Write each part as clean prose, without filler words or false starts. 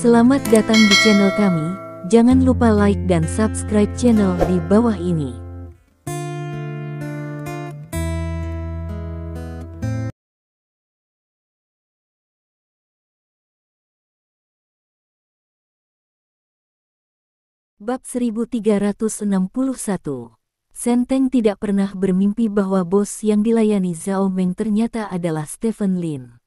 Selamat datang di channel kami, jangan lupa like dan subscribe channel di bawah ini. Bab 1361. Senteng tidak pernah bermimpi bahwa bos yang dilayani Zhao Meng ternyata adalah Stephen Lin.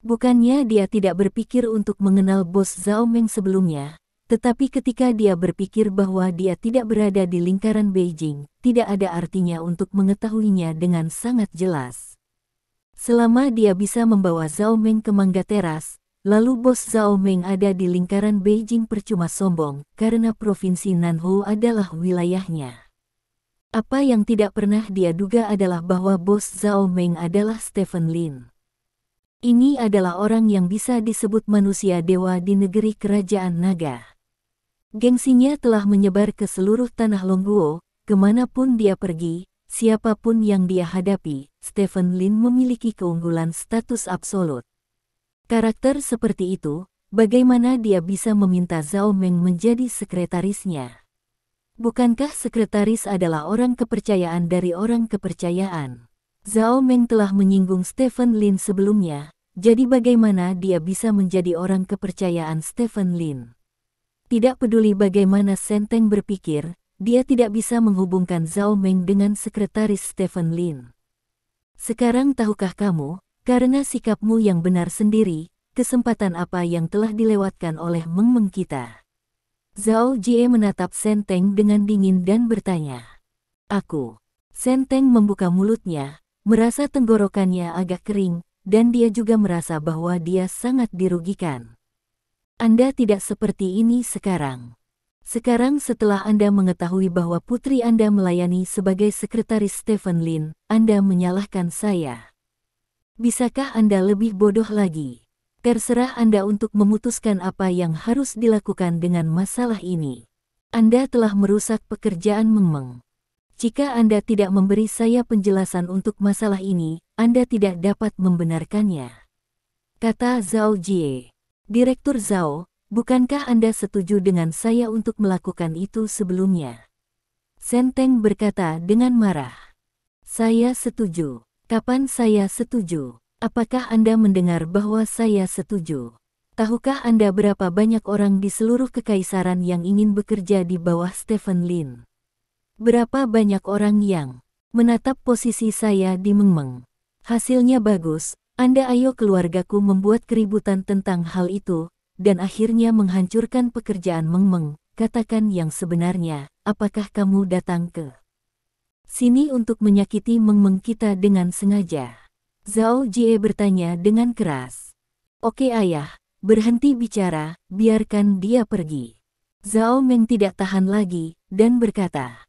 Bukannya dia tidak berpikir untuk mengenal bos Zhao Meng sebelumnya, tetapi ketika dia berpikir bahwa dia tidak berada di lingkaran Beijing, tidak ada artinya untuk mengetahuinya dengan sangat jelas. Selama dia bisa membawa Zhao Meng ke Mangga Teras, lalu bos Zhao Meng ada di lingkaran Beijing percuma sombong, karena provinsi Nanhou adalah wilayahnya. Apa yang tidak pernah dia duga adalah bahwa bos Zhao Meng adalah Stephen Lin. Ini adalah orang yang bisa disebut manusia dewa di negeri kerajaan naga. Gengsinya telah menyebar ke seluruh tanah Longguo, kemanapun dia pergi, siapapun yang dia hadapi, Stephen Lin memiliki keunggulan status absolut. Karakter seperti itu, bagaimana dia bisa meminta Zhao Meng menjadi sekretarisnya? Bukankah sekretaris adalah orang kepercayaan dari orang kepercayaan? Zhao Meng telah menyinggung Stephen Lin sebelumnya, jadi bagaimana dia bisa menjadi orang kepercayaan Stephen Lin? Tidak peduli bagaimana Senteng berpikir, dia tidak bisa menghubungkan Zhao Meng dengan sekretaris Stephen Lin. Sekarang tahukah kamu, karena sikapmu yang benar sendiri, kesempatan apa yang telah dilewatkan oleh Meng Meng kita? Zhao Jie menatap Senteng dengan dingin dan bertanya. Aku. Senteng membuka mulutnya, merasa tenggorokannya agak kering, dan dia juga merasa bahwa dia sangat dirugikan. Anda tidak seperti ini sekarang. Sekarang setelah Anda mengetahui bahwa putri Anda melayani sebagai sekretaris Stephen Lin, Anda menyalahkan saya. Bisakah Anda lebih bodoh lagi? Terserah Anda untuk memutuskan apa yang harus dilakukan dengan masalah ini. Anda telah merusak pekerjaan Meng Meng. Jika Anda tidak memberi saya penjelasan untuk masalah ini, Anda tidak dapat membenarkannya. Kata Zhao Jie. Direktur Zhao, bukankah Anda setuju dengan saya untuk melakukan itu sebelumnya? Senteng berkata dengan marah. Saya setuju. Kapan saya setuju? Apakah Anda mendengar bahwa saya setuju? Tahukah Anda berapa banyak orang di seluruh kekaisaran yang ingin bekerja di bawah Stephen Lin? Berapa banyak orang yang menatap posisi saya di Meng Meng? Hasilnya bagus, Anda ayo keluargaku membuat keributan tentang hal itu, dan akhirnya menghancurkan pekerjaan Meng Meng. Katakan yang sebenarnya, apakah kamu datang ke sini untuk menyakiti Meng Meng kita dengan sengaja? Zhao Jie bertanya dengan keras. Oke ayah, berhenti bicara, biarkan dia pergi. Zhao Meng tidak tahan lagi, dan berkata.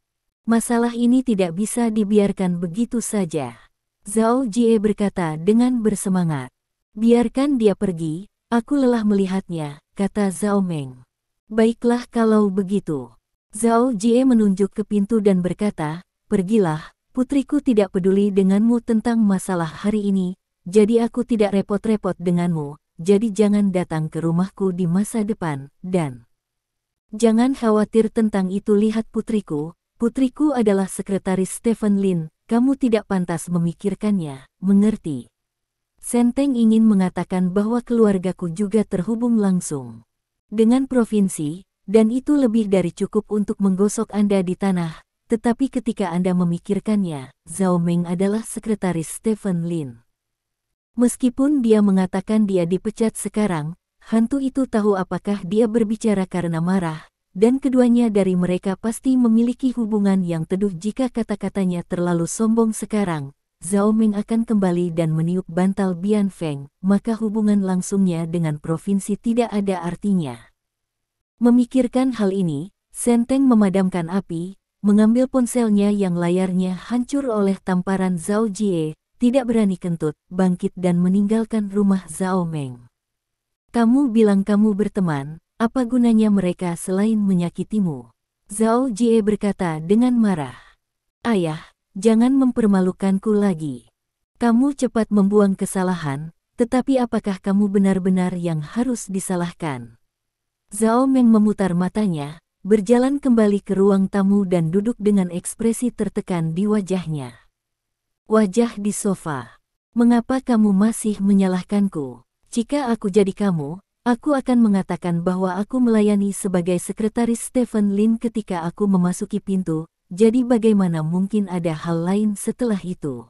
Masalah ini tidak bisa dibiarkan begitu saja. Zhao Jie berkata dengan bersemangat. Biarkan dia pergi, aku lelah melihatnya, kata Zhao Meng. Baiklah kalau begitu. Zhao Jie menunjuk ke pintu dan berkata, pergilah, putriku tidak peduli denganmu tentang masalah hari ini, jadi aku tidak repot-repot denganmu, jadi jangan datang ke rumahku di masa depan, dan jangan khawatir tentang itu. Lihat putriku. Putriku adalah sekretaris Stephen Lin, kamu tidak pantas memikirkannya, mengerti? Senteng ingin mengatakan bahwa keluargaku juga terhubung langsung dengan provinsi, dan itu lebih dari cukup untuk menggosok Anda di tanah, tetapi ketika Anda memikirkannya, Zhao Meng adalah sekretaris Stephen Lin. Meskipun dia mengatakan dia dipecat sekarang, hantu itu tahu apakah dia berbicara karena marah, dan keduanya dari mereka pasti memiliki hubungan yang teduh. Jika kata-katanya terlalu sombong sekarang, Zhao Meng akan kembali dan meniup bantal Bian Feng, maka hubungan langsungnya dengan provinsi tidak ada artinya. Memikirkan hal ini, Senteng memadamkan api, mengambil ponselnya yang layarnya hancur oleh tamparan Zhao Jie, tidak berani kentut, bangkit dan meninggalkan rumah Zhao Meng. Kamu bilang kamu berteman. Apa gunanya mereka selain menyakitimu? Zhao Jie berkata dengan marah. Ayah, jangan mempermalukanku lagi. Kamu cepat membuang kesalahan, tetapi apakah kamu benar-benar yang harus disalahkan? Zhao Meng memutar matanya, berjalan kembali ke ruang tamu dan duduk dengan ekspresi tertekan di wajahnya. Wajah di sofa. Mengapa kamu masih menyalahkanku? Jika aku jadi kamu, aku akan mengatakan bahwa aku melayani sebagai sekretaris Stephen Lin ketika aku memasuki pintu, jadi bagaimana mungkin ada hal lain setelah itu?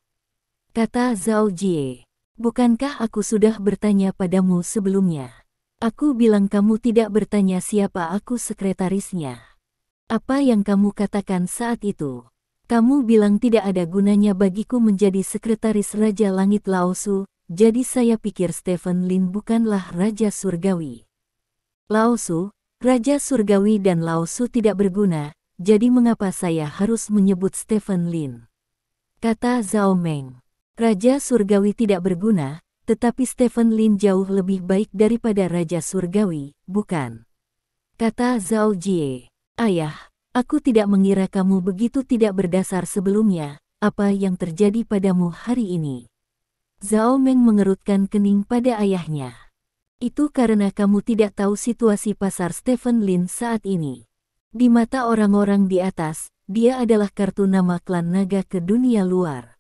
Kata Zhao Jie. Bukankah aku sudah bertanya padamu sebelumnya? Aku bilang kamu tidak bertanya siapa aku sekretarisnya. Apa yang kamu katakan saat itu? Kamu bilang tidak ada gunanya bagiku menjadi sekretaris Raja Langit Laosu, jadi saya pikir Stephen Lin bukanlah Raja Surgawi. Laosu, Raja Surgawi dan Laosu tidak berguna, jadi mengapa saya harus menyebut Stephen Lin? Kata Zhao Meng. Raja Surgawi tidak berguna, tetapi Stephen Lin jauh lebih baik daripada Raja Surgawi, bukan? Kata Zhao Jie. Ayah, aku tidak mengira kamu begitu tidak berdasar sebelumnya. Apa yang terjadi padamu hari ini? Zhao Meng mengerutkan kening pada ayahnya. Itu karena kamu tidak tahu situasi pasar Stephen Lin saat ini. Di mata orang-orang di atas, dia adalah kartu nama klan naga ke dunia luar.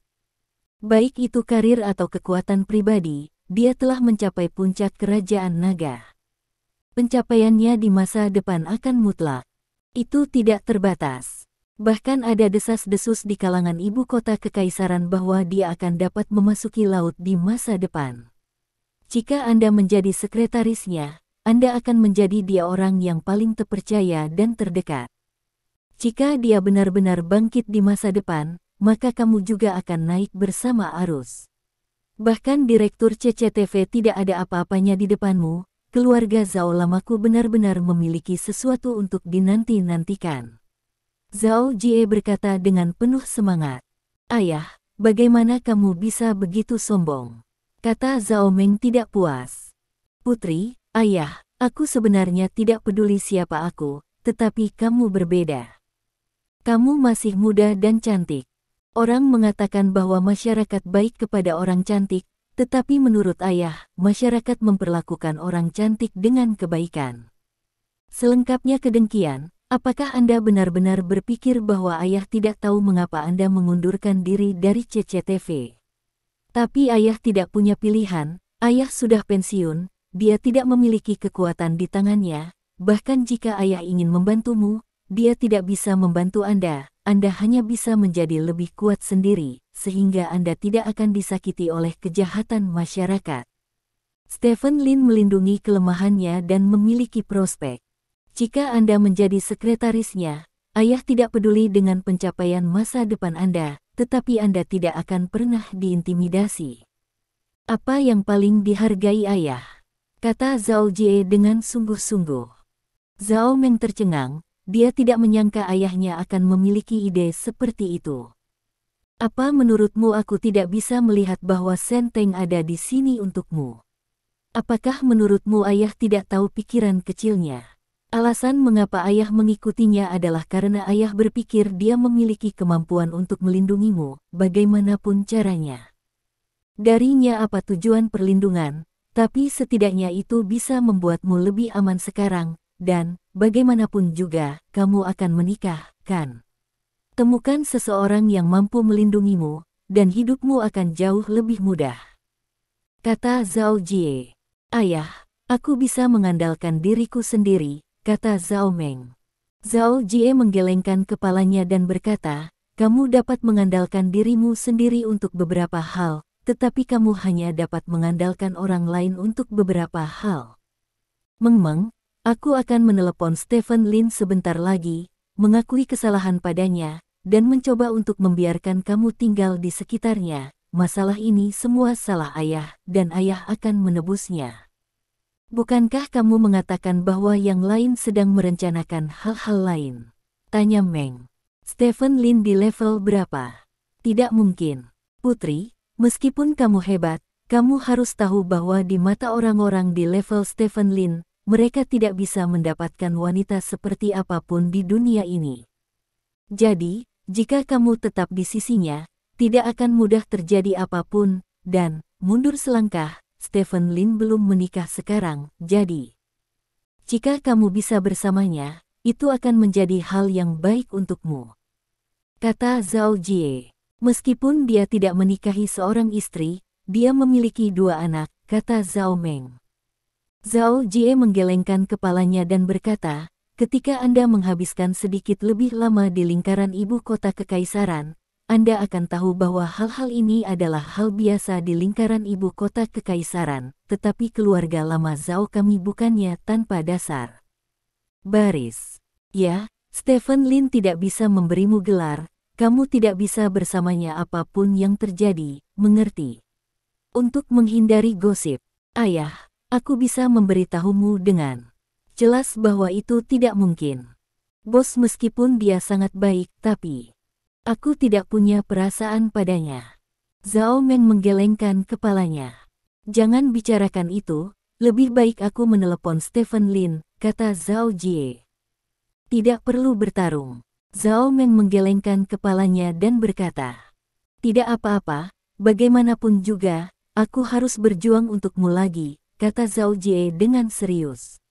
Baik itu karir atau kekuatan pribadi, dia telah mencapai puncak kerajaan naga. Pencapaiannya di masa depan akan mutlak. Itu tidak terbatas. Bahkan ada desas-desus di kalangan ibu kota kekaisaran bahwa dia akan dapat memasuki laut di masa depan. Jika Anda menjadi sekretarisnya, Anda akan menjadi dia orang yang paling terpercaya dan terdekat. Jika dia benar-benar bangkit di masa depan, maka kamu juga akan naik bersama arus. Bahkan Direktur CCTV tidak ada apa-apanya di depanmu. Keluarga Zhao Lamaku benar-benar memiliki sesuatu untuk dinanti-nantikan. Zhao Jie berkata dengan penuh semangat. Ayah, bagaimana kamu bisa begitu sombong? Kata Zhao Meng tidak puas. Putri, ayah, aku sebenarnya tidak peduli siapa aku, tetapi kamu berbeda. Kamu masih muda dan cantik. Orang mengatakan bahwa masyarakat baik kepada orang cantik, tetapi menurut ayah, masyarakat memperlakukan orang cantik dengan kebaikan. Selengkapnya kedengkian, apakah Anda benar-benar berpikir bahwa ayah tidak tahu mengapa Anda mengundurkan diri dari CCTV? Tapi ayah tidak punya pilihan, ayah sudah pensiun, dia tidak memiliki kekuatan di tangannya, bahkan jika ayah ingin membantumu, dia tidak bisa membantu Anda hanya bisa menjadi lebih kuat sendiri, sehingga Anda tidak akan disakiti oleh kejahatan masyarakat. Stephen Lin melindungi kelemahannya dan memiliki prospek. Jika Anda menjadi sekretarisnya, ayah tidak peduli dengan pencapaian masa depan Anda, tetapi Anda tidak akan pernah diintimidasi. Apa yang paling dihargai ayah? Kata Zhao Jie dengan sungguh-sungguh. Zhao Meng tercengang. Dia tidak menyangka ayahnya akan memiliki ide seperti itu. Apa menurutmu aku tidak bisa melihat bahwa Senteng ada di sini untukmu? Apakah menurutmu ayah tidak tahu pikiran kecilnya? Alasan mengapa ayah mengikutinya adalah karena ayah berpikir dia memiliki kemampuan untuk melindungimu, bagaimanapun caranya. Darinya apa tujuan perlindungan, tapi setidaknya itu bisa membuatmu lebih aman sekarang, dan bagaimanapun juga, kamu akan menikah, kan? Temukan seseorang yang mampu melindungimu, dan hidupmu akan jauh lebih mudah. Kata Zhao Jie. Ayah, aku bisa mengandalkan diriku sendiri, kata Zhao Meng. Zhao Jie menggelengkan kepalanya dan berkata, kamu dapat mengandalkan dirimu sendiri untuk beberapa hal, tetapi kamu hanya dapat mengandalkan orang lain untuk beberapa hal. Meng-meng, aku akan menelepon Stephen Lin sebentar lagi, mengakui kesalahan padanya, dan mencoba untuk membiarkan kamu tinggal di sekitarnya. Masalah ini semua salah ayah, dan ayah akan menebusnya. Bukankah kamu mengatakan bahwa yang lain sedang merencanakan hal-hal lain? Tanya Meng. Stephen Lin di level berapa? Tidak mungkin. Putri, meskipun kamu hebat, kamu harus tahu bahwa di mata orang-orang di level Stephen Lin, mereka tidak bisa mendapatkan wanita seperti apapun di dunia ini. Jadi, jika kamu tetap di sisinya, tidak akan mudah terjadi apapun, dan, mundur selangkah, Stephen Lin belum menikah sekarang, jadi Jika kamu bisa bersamanya, itu akan menjadi hal yang baik untukmu, kata Zhao Jie. Meskipun dia tidak menikahi seorang istri, dia memiliki 2 anak, kata Zhao Meng. Zhao Jie menggelengkan kepalanya dan berkata, ketika Anda menghabiskan sedikit lebih lama di lingkaran ibu kota kekaisaran, Anda akan tahu bahwa hal-hal ini adalah hal biasa di lingkaran ibu kota kekaisaran, tetapi keluarga lama Zhao kami bukannya tanpa dasar. Baris. Ya, Stephen Lin tidak bisa memberimu gelar, kamu tidak bisa bersamanya apapun yang terjadi, mengerti? Untuk menghindari gosip, ayah, aku bisa memberitahumu dengan jelas bahwa itu tidak mungkin. Bos meskipun dia sangat baik, tapi aku tidak punya perasaan padanya. Zhao Meng menggelengkan kepalanya. Jangan bicarakan itu, lebih baik aku menelepon Stephen Lin, kata Zhao Jie. Tidak perlu bertarung. Zhao Meng menggelengkan kepalanya dan berkata, tidak apa-apa, bagaimanapun juga, aku harus berjuang untukmu lagi, kata Zhao Jie dengan serius.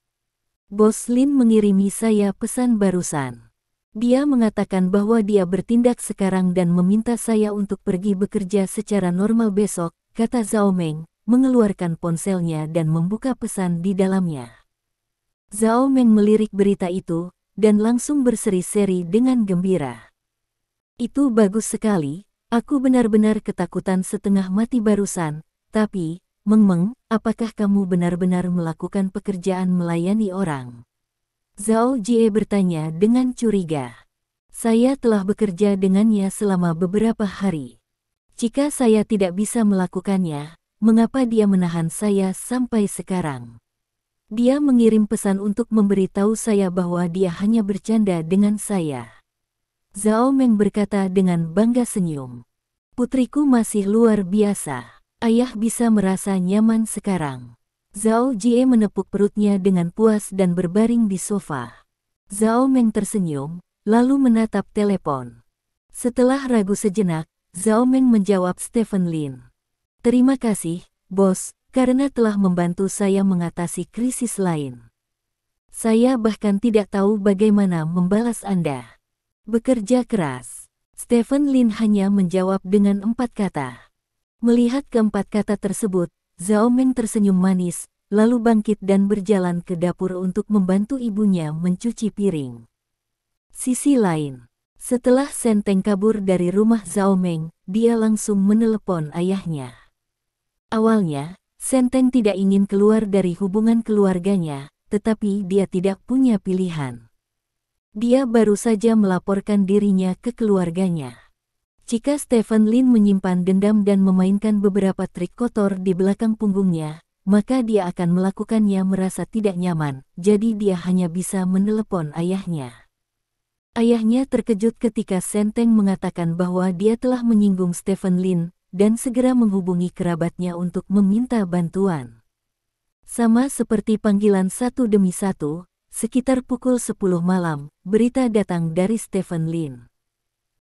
Bos Lin mengirimi saya pesan barusan. Dia mengatakan bahwa dia bertindak sekarang dan meminta saya untuk pergi bekerja secara normal besok, kata Zhao Meng, mengeluarkan ponselnya dan membuka pesan di dalamnya. Zhao Meng melirik berita itu, dan langsung berseri-seri dengan gembira. Itu bagus sekali, aku benar-benar ketakutan setengah mati barusan, tapi, Meng, apakah kamu benar-benar melakukan pekerjaan melayani orang? Zhao Jie bertanya dengan curiga. Saya telah bekerja dengannya selama beberapa hari. Jika saya tidak bisa melakukannya, mengapa dia menahan saya sampai sekarang? Dia mengirim pesan untuk memberitahu saya bahwa dia hanya bercanda dengan saya. Zhao Meng berkata dengan bangga senyum. Putriku masih luar biasa. Ayah bisa merasa nyaman sekarang. Zhao Jie menepuk perutnya dengan puas dan berbaring di sofa. Zhao Meng tersenyum, lalu menatap telepon. Setelah ragu sejenak, Zhao Meng menjawab Stephen Lin. Terima kasih, bos, karena telah membantu saya mengatasi krisis lain. Saya bahkan tidak tahu bagaimana membalas Anda. Bekerja keras. Stephen Lin hanya menjawab dengan 4 kata. Melihat keempat kata tersebut, Zhao Meng tersenyum manis, lalu bangkit dan berjalan ke dapur untuk membantu ibunya mencuci piring. Sisi lain, setelah Senteng kabur dari rumah Zhao Meng, dia langsung menelepon ayahnya. Awalnya, Senteng tidak ingin keluar dari hubungan keluarganya, tetapi dia tidak punya pilihan. Dia baru saja melaporkan dirinya ke keluarganya. Jika Stephen Lin menyimpan dendam dan memainkan beberapa trik kotor di belakang punggungnya, maka dia akan melakukannya merasa tidak nyaman, jadi dia hanya bisa menelepon ayahnya. Ayahnya terkejut ketika Senteng mengatakan bahwa dia telah menyinggung Stephen Lin, dan segera menghubungi kerabatnya untuk meminta bantuan. Sama seperti panggilan satu demi satu, sekitar pukul 10 malam, berita datang dari Stephen Lin.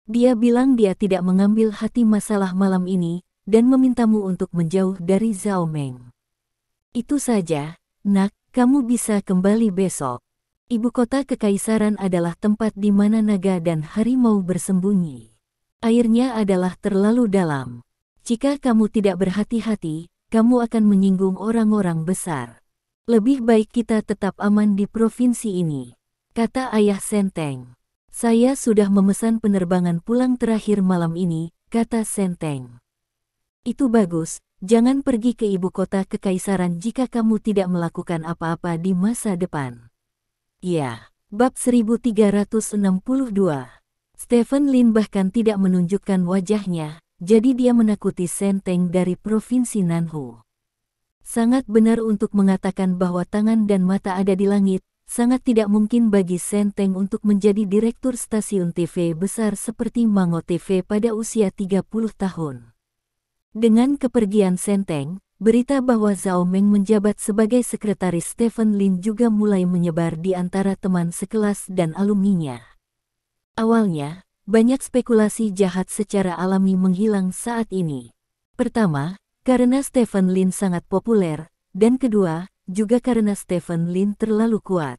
Dia bilang dia tidak mengambil hati masalah malam ini, dan memintamu untuk menjauh dari Zhao Meng. Itu saja, nak, kamu bisa kembali besok. Ibu kota kekaisaran adalah tempat di mana naga dan harimau bersembunyi. Airnya adalah terlalu dalam. Jika kamu tidak berhati-hati, kamu akan menyinggung orang-orang besar. Lebih baik kita tetap aman di provinsi ini, kata ayah Senteng. Saya sudah memesan penerbangan pulang terakhir malam ini, kata Senteng. Itu bagus, jangan pergi ke ibu kota kekaisaran jika kamu tidak melakukan apa-apa di masa depan. Ya, bab 1362. Stephen Lin bahkan tidak menunjukkan wajahnya, jadi dia menakuti Senteng dari provinsi Nanhu. Sangat benar untuk mengatakan bahwa tangan dan mata ada di langit, sangat tidak mungkin bagi Senteng untuk menjadi direktur stasiun TV besar seperti Mango TV pada usia 30 tahun. Dengan kepergian Senteng, berita bahwa Zhao Meng menjabat sebagai sekretaris Stephen Lin juga mulai menyebar di antara teman sekelas dan alumninya. Awalnya, banyak spekulasi jahat secara alami menghilang saat ini. Pertama, karena Stephen Lin sangat populer, dan kedua, juga karena Stephen Lin terlalu kuat.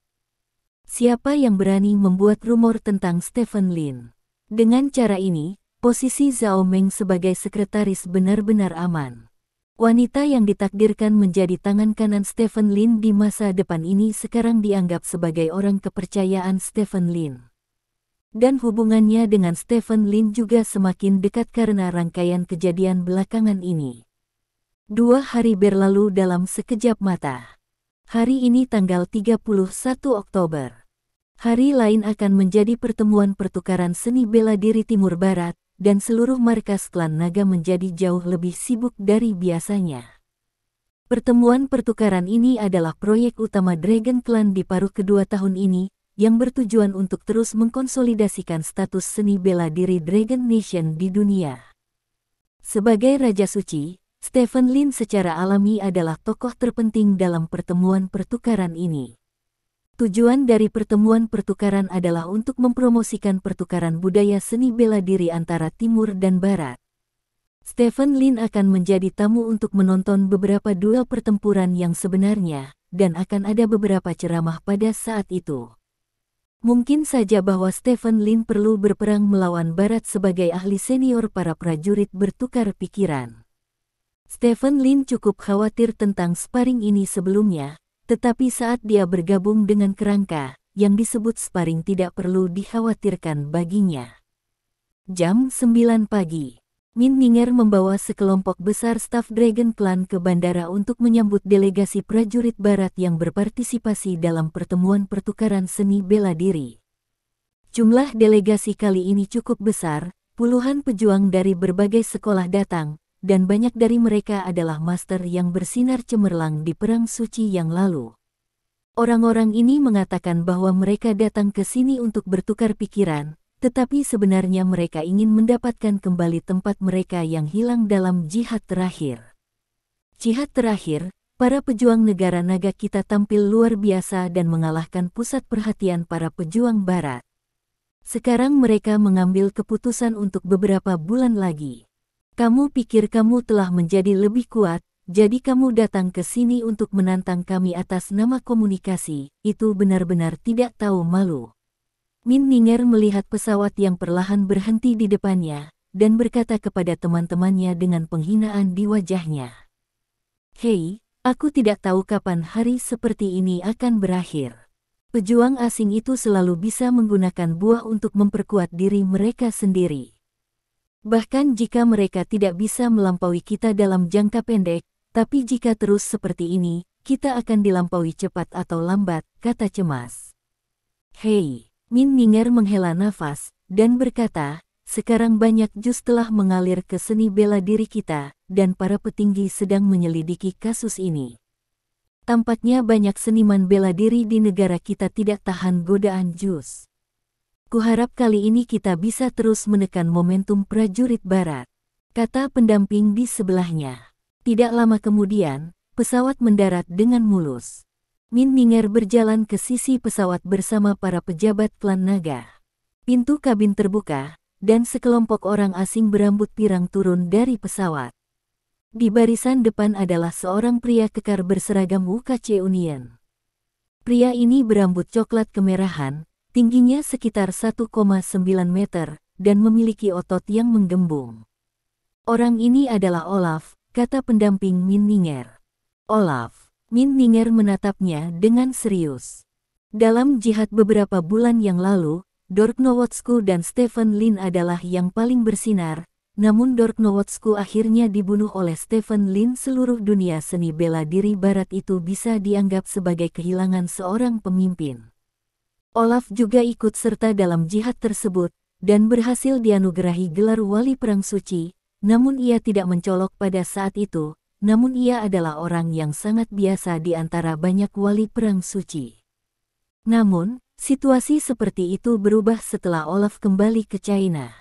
Siapa yang berani membuat rumor tentang Stephen Lin? Dengan cara ini, posisi Zhao Meng sebagai sekretaris benar-benar aman. Wanita yang ditakdirkan menjadi tangan kanan Stephen Lin di masa depan ini sekarang dianggap sebagai orang kepercayaan Stephen Lin. Dan hubungannya dengan Stephen Lin juga semakin dekat karena rangkaian kejadian belakangan ini. 2 hari berlalu dalam sekejap mata. Hari ini tanggal 31 Oktober. Hari lain akan menjadi pertemuan pertukaran seni bela diri Timur Barat, dan seluruh markas klan naga menjadi jauh lebih sibuk dari biasanya. Pertemuan pertukaran ini adalah proyek utama Dragon Clan di paruh kedua tahun ini, yang bertujuan untuk terus mengkonsolidasikan status seni bela diri Dragon Nation di dunia. Sebagai Raja Suci, Stephen Lin secara alami adalah tokoh terpenting dalam pertemuan pertukaran ini. Tujuan dari pertemuan pertukaran adalah untuk mempromosikan pertukaran budaya seni bela diri antara Timur dan Barat. Stephen Lin akan menjadi tamu untuk menonton beberapa duel pertempuran yang sebenarnya, dan akan ada beberapa ceramah pada saat itu. Mungkin saja bahwa Stephen Lin perlu berperang melawan Barat sebagai ahli senior para prajurit bertukar pikiran. Stephen Lin cukup khawatir tentang sparring ini sebelumnya, tetapi saat dia bergabung dengan kerangka, yang disebut sparring tidak perlu dikhawatirkan baginya. Jam 9 pagi. Min Ninger membawa sekelompok besar staf Dragon Clan ke bandara untuk menyambut delegasi prajurit Barat yang berpartisipasi dalam pertemuan pertukaran seni bela diri. Jumlah delegasi kali ini cukup besar, puluhan pejuang dari berbagai sekolah datang, dan banyak dari mereka adalah master yang bersinar cemerlang di Perang Suci yang lalu. Orang-orang ini mengatakan bahwa mereka datang ke sini untuk bertukar pikiran, tetapi sebenarnya mereka ingin mendapatkan kembali tempat mereka yang hilang dalam jihad terakhir. Jihad terakhir, para pejuang negara naga kita tampil luar biasa dan mengalahkan pusat perhatian para pejuang Barat. Sekarang mereka mengambil keputusan untuk beberapa bulan lagi. Kamu pikir kamu telah menjadi lebih kuat, jadi kamu datang ke sini untuk menantang kami atas nama komunikasi, itu benar-benar tidak tahu malu. Min Ninger melihat pesawat yang perlahan berhenti di depannya, dan berkata kepada teman-temannya dengan penghinaan di wajahnya. Hei, aku tidak tahu kapan hari seperti ini akan berakhir. Pejuang asing itu selalu bisa menggunakan buah untuk memperkuat diri mereka sendiri. Bahkan jika mereka tidak bisa melampaui kita dalam jangka pendek, tapi jika terus seperti ini, kita akan dilampaui cepat atau lambat, kata cemas. Hei, Min Ninger menghela nafas, dan berkata, sekarang banyak jus telah mengalir ke seni bela diri kita, dan para petinggi sedang menyelidiki kasus ini. Tampaknya banyak seniman bela diri di negara kita tidak tahan godaan jus. Kuharap kali ini kita bisa terus menekan momentum prajurit Barat, kata pendamping di sebelahnya. Tidak lama kemudian, pesawat mendarat dengan mulus. Min Ninger berjalan ke sisi pesawat bersama para pejabat klan naga. Pintu kabin terbuka, dan sekelompok orang asing berambut pirang turun dari pesawat. Di barisan depan adalah seorang pria kekar berseragam UKC Union. Pria ini berambut coklat kemerahan, tingginya sekitar 1,9 meter, dan memiliki otot yang menggembung. Orang ini adalah Olaf, kata pendamping Min Ninger. Olaf. Min Ninger menatapnya dengan serius. Dalam jihad beberapa bulan yang lalu, Dork Nowotsku dan Stephen Lin adalah yang paling bersinar, namun Dork Nowotsku akhirnya dibunuh oleh Stephen Lin. Seluruh dunia seni bela diri Barat itu bisa dianggap sebagai kehilangan seorang pemimpin. Olaf juga ikut serta dalam jihad tersebut, dan berhasil dianugerahi gelar Wali Perang Suci, namun ia tidak mencolok pada saat itu, namun ia adalah orang yang sangat biasa di antara banyak Wali Perang Suci. Namun, situasi seperti itu berubah setelah Olaf kembali ke China.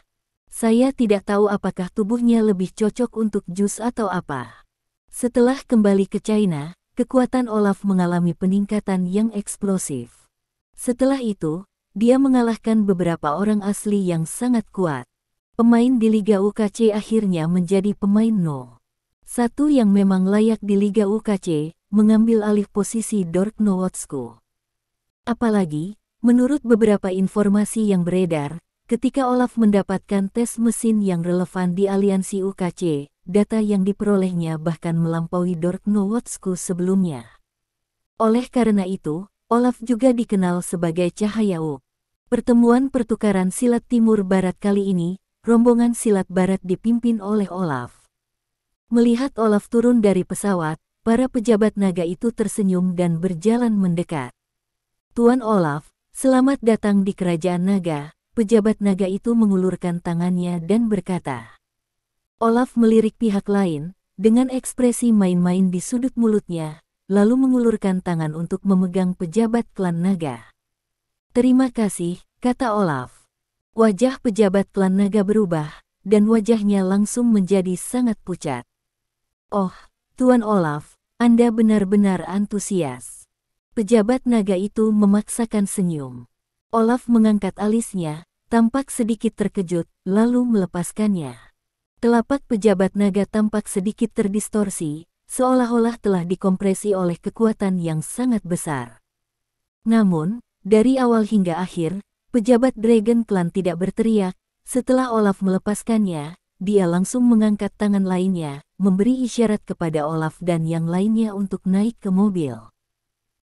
Saya tidak tahu apakah tubuhnya lebih cocok untuk jus atau apa. Setelah kembali ke China, kekuatan Olaf mengalami peningkatan yang eksplosif. Setelah itu, dia mengalahkan beberapa orang asli yang sangat kuat. Pemain di Liga UKC akhirnya menjadi pemain No. 1 yang memang layak di Liga UKC, mengambil alih posisi Dork Nowotsku. Apalagi, menurut beberapa informasi yang beredar, ketika Olaf mendapatkan tes mesin yang relevan di aliansi UKC, data yang diperolehnya bahkan melampaui Dork Nowotsku sebelumnya. Oleh karena itu, Olaf juga dikenal sebagai Cahaya Uk. Pertemuan pertukaran silat Timur-Barat kali ini, rombongan silat Barat dipimpin oleh Olaf. Melihat Olaf turun dari pesawat, para pejabat naga itu tersenyum dan berjalan mendekat. Tuan Olaf, selamat datang di Kerajaan Naga. Pejabat naga itu mengulurkan tangannya dan berkata. Olaf melirik pihak lain, dengan ekspresi main-main di sudut mulutnya, lalu mengulurkan tangan untuk memegang pejabat klan naga. Terima kasih, kata Olaf. Wajah pejabat klan naga berubah, dan wajahnya langsung menjadi sangat pucat. Oh, Tuan Olaf, Anda benar-benar antusias. Pejabat naga itu memaksakan senyum. Olaf mengangkat alisnya, tampak sedikit terkejut, lalu melepaskannya. Telapak pejabat naga tampak sedikit terdistorsi, seolah-olah telah dikompresi oleh kekuatan yang sangat besar. Namun, dari awal hingga akhir, pejabat Dragon Clan tidak berteriak. Setelah Olaf melepaskannya, dia langsung mengangkat tangan lainnya, memberi isyarat kepada Olaf dan yang lainnya untuk naik ke mobil.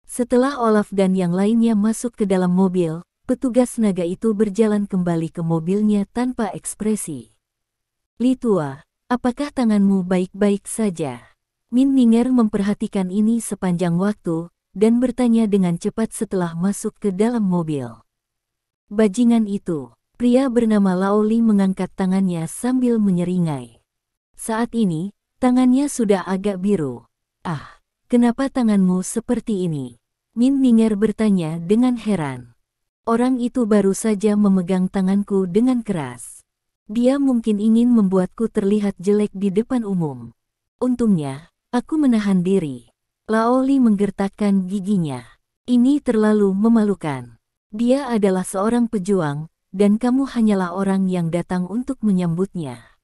Setelah Olaf dan yang lainnya masuk ke dalam mobil, petugas naga itu berjalan kembali ke mobilnya tanpa ekspresi. Li Tua, apakah tanganmu baik-baik saja? Min Ninger memperhatikan ini sepanjang waktu, dan bertanya dengan cepat setelah masuk ke dalam mobil. Bajingan itu, pria bernama Lao Li mengangkat tangannya sambil menyeringai. Saat ini, tangannya sudah agak biru. Ah, kenapa tanganmu seperti ini? Min Ninger bertanya dengan heran. Orang itu baru saja memegang tanganku dengan keras. Dia mungkin ingin membuatku terlihat jelek di depan umum. Untungnya, aku menahan diri. Lao Li menggertakkan giginya. Ini terlalu memalukan. Dia adalah seorang pejuang, dan kamu hanyalah orang yang datang untuk menyambutnya.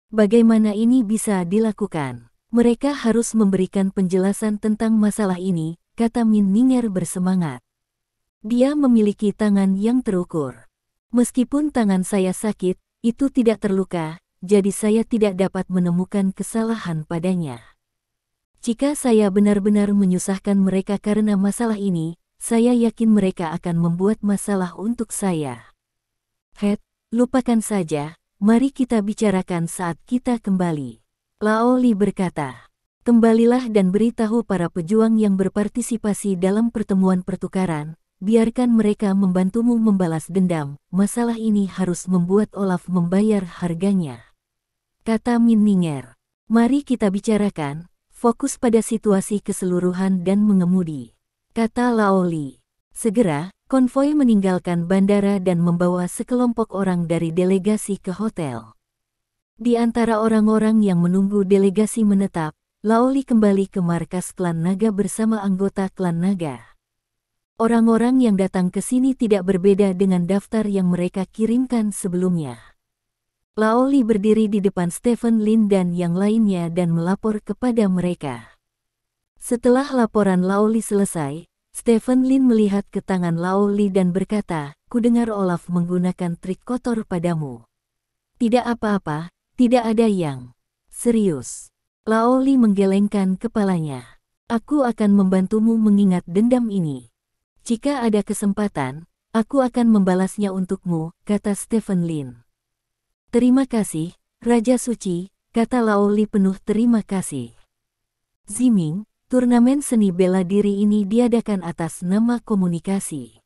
Bagaimana ini bisa dilakukan? Mereka harus memberikan penjelasan tentang masalah ini, kata Min Ninger bersemangat. Dia memiliki tangan yang terukur. Meskipun tangan saya sakit, itu tidak terluka, jadi saya tidak dapat menemukan kesalahan padanya. Jika saya benar-benar menyusahkan mereka karena masalah ini, saya yakin mereka akan membuat masalah untuk saya. Lupakan saja, mari kita bicarakan saat kita kembali. Lao Li berkata. Kembalilah dan beritahu para pejuang yang berpartisipasi dalam pertemuan pertukaran, biarkan mereka membantumu membalas dendam, masalah ini harus membuat Olaf membayar harganya. Kata Min Ninger. Mari kita bicarakan, fokus pada situasi keseluruhan dan mengemudi. Kata Lao Li. Segera, konvoi meninggalkan bandara dan membawa sekelompok orang dari delegasi ke hotel. Di antara orang-orang yang menunggu delegasi menetap, Lao Li kembali ke markas klan naga bersama anggota klan naga. Orang-orang yang datang ke sini tidak berbeda dengan daftar yang mereka kirimkan sebelumnya. Lao Li berdiri di depan Stephen Lin dan yang lainnya dan melapor kepada mereka. Setelah laporan Lao Li selesai, Stephen Lin melihat ke tangan Lao Li dan berkata, "Kudengar Olaf menggunakan trik kotor padamu." "Tidak apa-apa, tidak ada yang serius." Lao Li menggelengkan kepalanya. "Aku akan membantumu mengingat dendam ini. Jika ada kesempatan, aku akan membalasnya untukmu," kata Stephen Lin. "Terima kasih, Raja Suci," kata Lao Li penuh terima kasih. Ziming, turnamen seni bela diri ini diadakan atas nama komunikasi.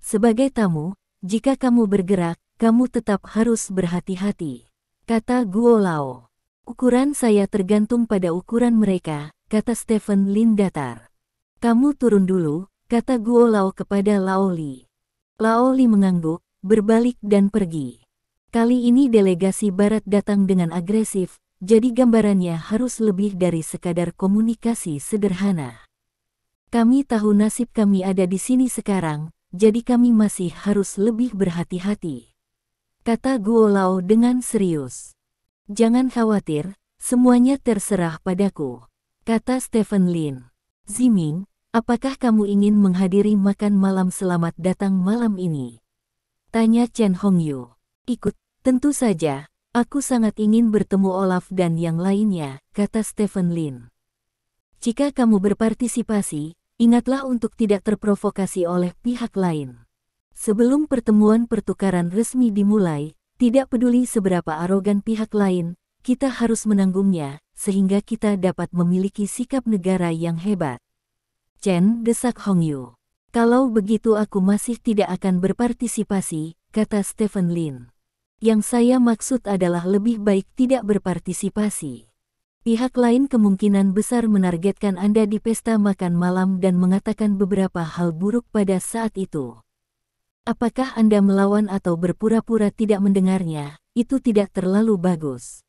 Sebagai tamu, jika kamu bergerak, kamu tetap harus berhati-hati, kata Guo Lao. "Ukuran saya tergantung pada ukuran mereka," kata Stephen Lin datar. "Kamu turun dulu," kata Guo Lao kepada Lao Li. Lao Li mengangguk, berbalik dan pergi. Kali ini delegasi Barat datang dengan agresif, jadi gambarannya harus lebih dari sekadar komunikasi sederhana. "Kami tahu nasib kami ada di sini sekarang, jadi kami masih harus lebih berhati-hati," kata Guo Lao dengan serius. "Jangan khawatir, semuanya terserah padaku," kata Stephen Lin. Ziming, apakah kamu ingin menghadiri makan malam selamat datang malam ini? Tanya Chen Hongyu. Ikut, tentu saja, aku sangat ingin bertemu Olaf dan yang lainnya, kata Stephen Lin. Jika kamu berpartisipasi, ingatlah untuk tidak terprovokasi oleh pihak lain. Sebelum pertemuan pertukaran resmi dimulai, tidak peduli seberapa arogan pihak lain, kita harus menanggungnya, sehingga kita dapat memiliki sikap negara yang hebat. Chen, desak Hongyu. Kalau begitu aku masih tidak akan berpartisipasi, kata Stephen Lin. Yang saya maksud adalah lebih baik tidak berpartisipasi. Pihak lain kemungkinan besar menargetkan Anda di pesta makan malam dan mengatakan beberapa hal buruk pada saat itu. Apakah Anda melawan atau berpura-pura tidak mendengarnya, itu tidak terlalu bagus.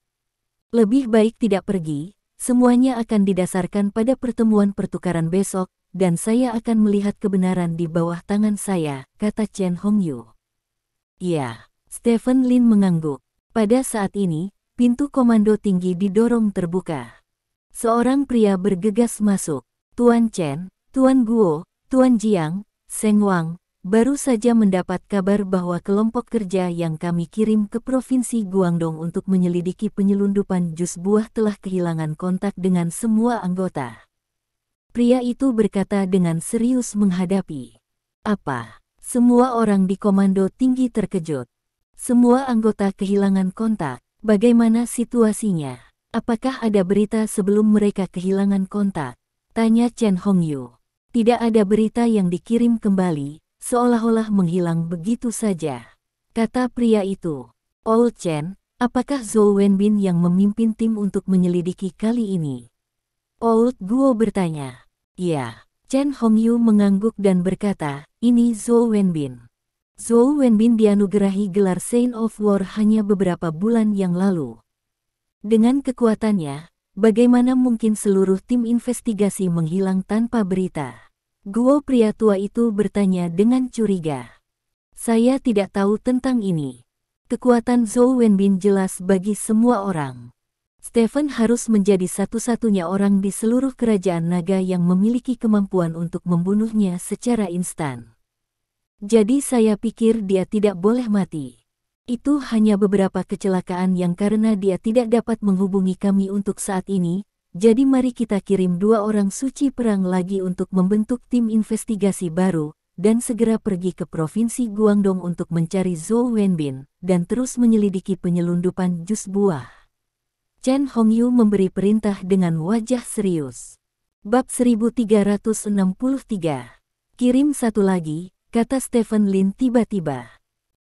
Lebih baik tidak pergi, semuanya akan didasarkan pada pertemuan pertukaran besok, dan saya akan melihat kebenaran di bawah tangan saya, kata Chen Hongyu. Ya, Stephen Lin mengangguk. Pada saat ini, pintu komando tinggi didorong terbuka. Seorang pria bergegas masuk. Tuan Chen, Tuan Guo, Tuan Jiang, Seng Wang, baru saja mendapat kabar bahwa kelompok kerja yang kami kirim ke Provinsi Guangdong untuk menyelidiki penyelundupan jus buah telah kehilangan kontak dengan semua anggota. Pria itu berkata dengan serius menghadapi. Apa? Semua orang di komando tinggi terkejut. Semua anggota kehilangan kontak. Bagaimana situasinya? Apakah ada berita sebelum mereka kehilangan kontak? Tanya Chen Hongyu. Tidak ada berita yang dikirim kembali, seolah-olah menghilang begitu saja. Kata pria itu. Old Chen, apakah Zhou Wenbin yang memimpin tim untuk menyelidiki kali ini? Old Guo bertanya. Ya. Chen Hongyu mengangguk dan berkata, ini Zhou Wenbin. Zhou Wenbin dianugerahi gelar Saint of War hanya beberapa bulan yang lalu. Dengan kekuatannya, bagaimana mungkin seluruh tim investigasi menghilang tanpa berita? Guo pria tua itu bertanya dengan curiga. Saya tidak tahu tentang ini. Kekuatan Zhou Wenbin jelas bagi semua orang. Stephen harus menjadi satu-satunya orang di seluruh kerajaan naga yang memiliki kemampuan untuk membunuhnya secara instan. Jadi saya pikir dia tidak boleh mati. Itu hanya beberapa kecelakaan yang karena dia tidak dapat menghubungi kami untuk saat ini, jadi mari kita kirim 2 orang suci perang lagi untuk membentuk tim investigasi baru, dan segera pergi ke Provinsi Guangdong untuk mencari Zhou Wenbin, dan terus menyelidiki penyelundupan jus buah. Chen Hongyu memberi perintah dengan wajah serius. Bab 1363. Kirim satu lagi, kata Stephen Lin tiba-tiba.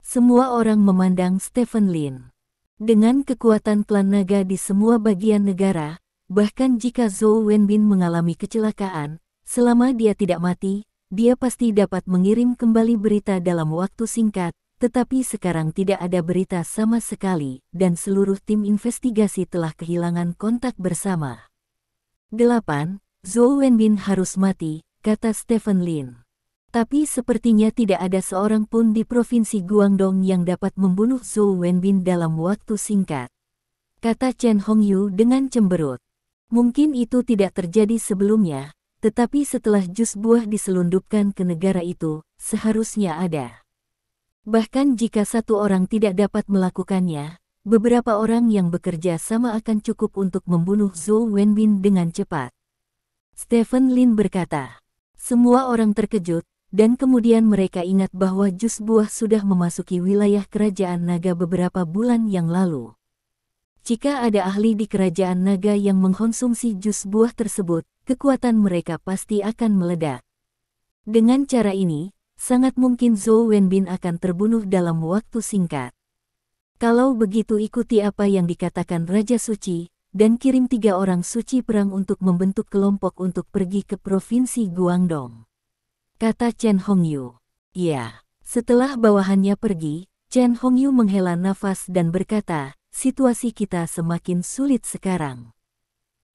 Semua orang memandang Stephen Lin. Dengan kekuatan klan naga di semua bagian negara, bahkan jika Zhou Wenbin mengalami kecelakaan, selama dia tidak mati, dia pasti dapat mengirim kembali berita dalam waktu singkat. Tetapi sekarang tidak ada berita sama sekali, dan seluruh tim investigasi telah kehilangan kontak bersama. 8. Zhou Wenbin harus mati, kata Stephen Lin. Tapi sepertinya tidak ada seorang pun di Provinsi Guangdong yang dapat membunuh Zhou Wenbin dalam waktu singkat. Kata Chen Hongyu dengan cemberut. Mungkin itu tidak terjadi sebelumnya, tetapi setelah jus buah diselundupkan ke negara itu, seharusnya ada. Bahkan jika satu orang tidak dapat melakukannya, beberapa orang yang bekerja sama akan cukup untuk membunuh Zhou Wenbin dengan cepat. Stephen Lin berkata. Semua orang terkejut, dan kemudian mereka ingat bahwa jus buah sudah memasuki wilayah kerajaan naga beberapa bulan yang lalu. Jika ada ahli di kerajaan naga yang mengkonsumsi jus buah tersebut, kekuatan mereka pasti akan meledak. Dengan cara ini, sangat mungkin Zhou Wenbin akan terbunuh dalam waktu singkat. Kalau begitu ikuti apa yang dikatakan Raja Suci, dan kirim 3 orang suci perang untuk membentuk kelompok untuk pergi ke Provinsi Guangdong. Kata Chen Hongyu. Ya, setelah bawahannya pergi, Chen Hongyu menghela nafas dan berkata, situasi kita semakin sulit sekarang.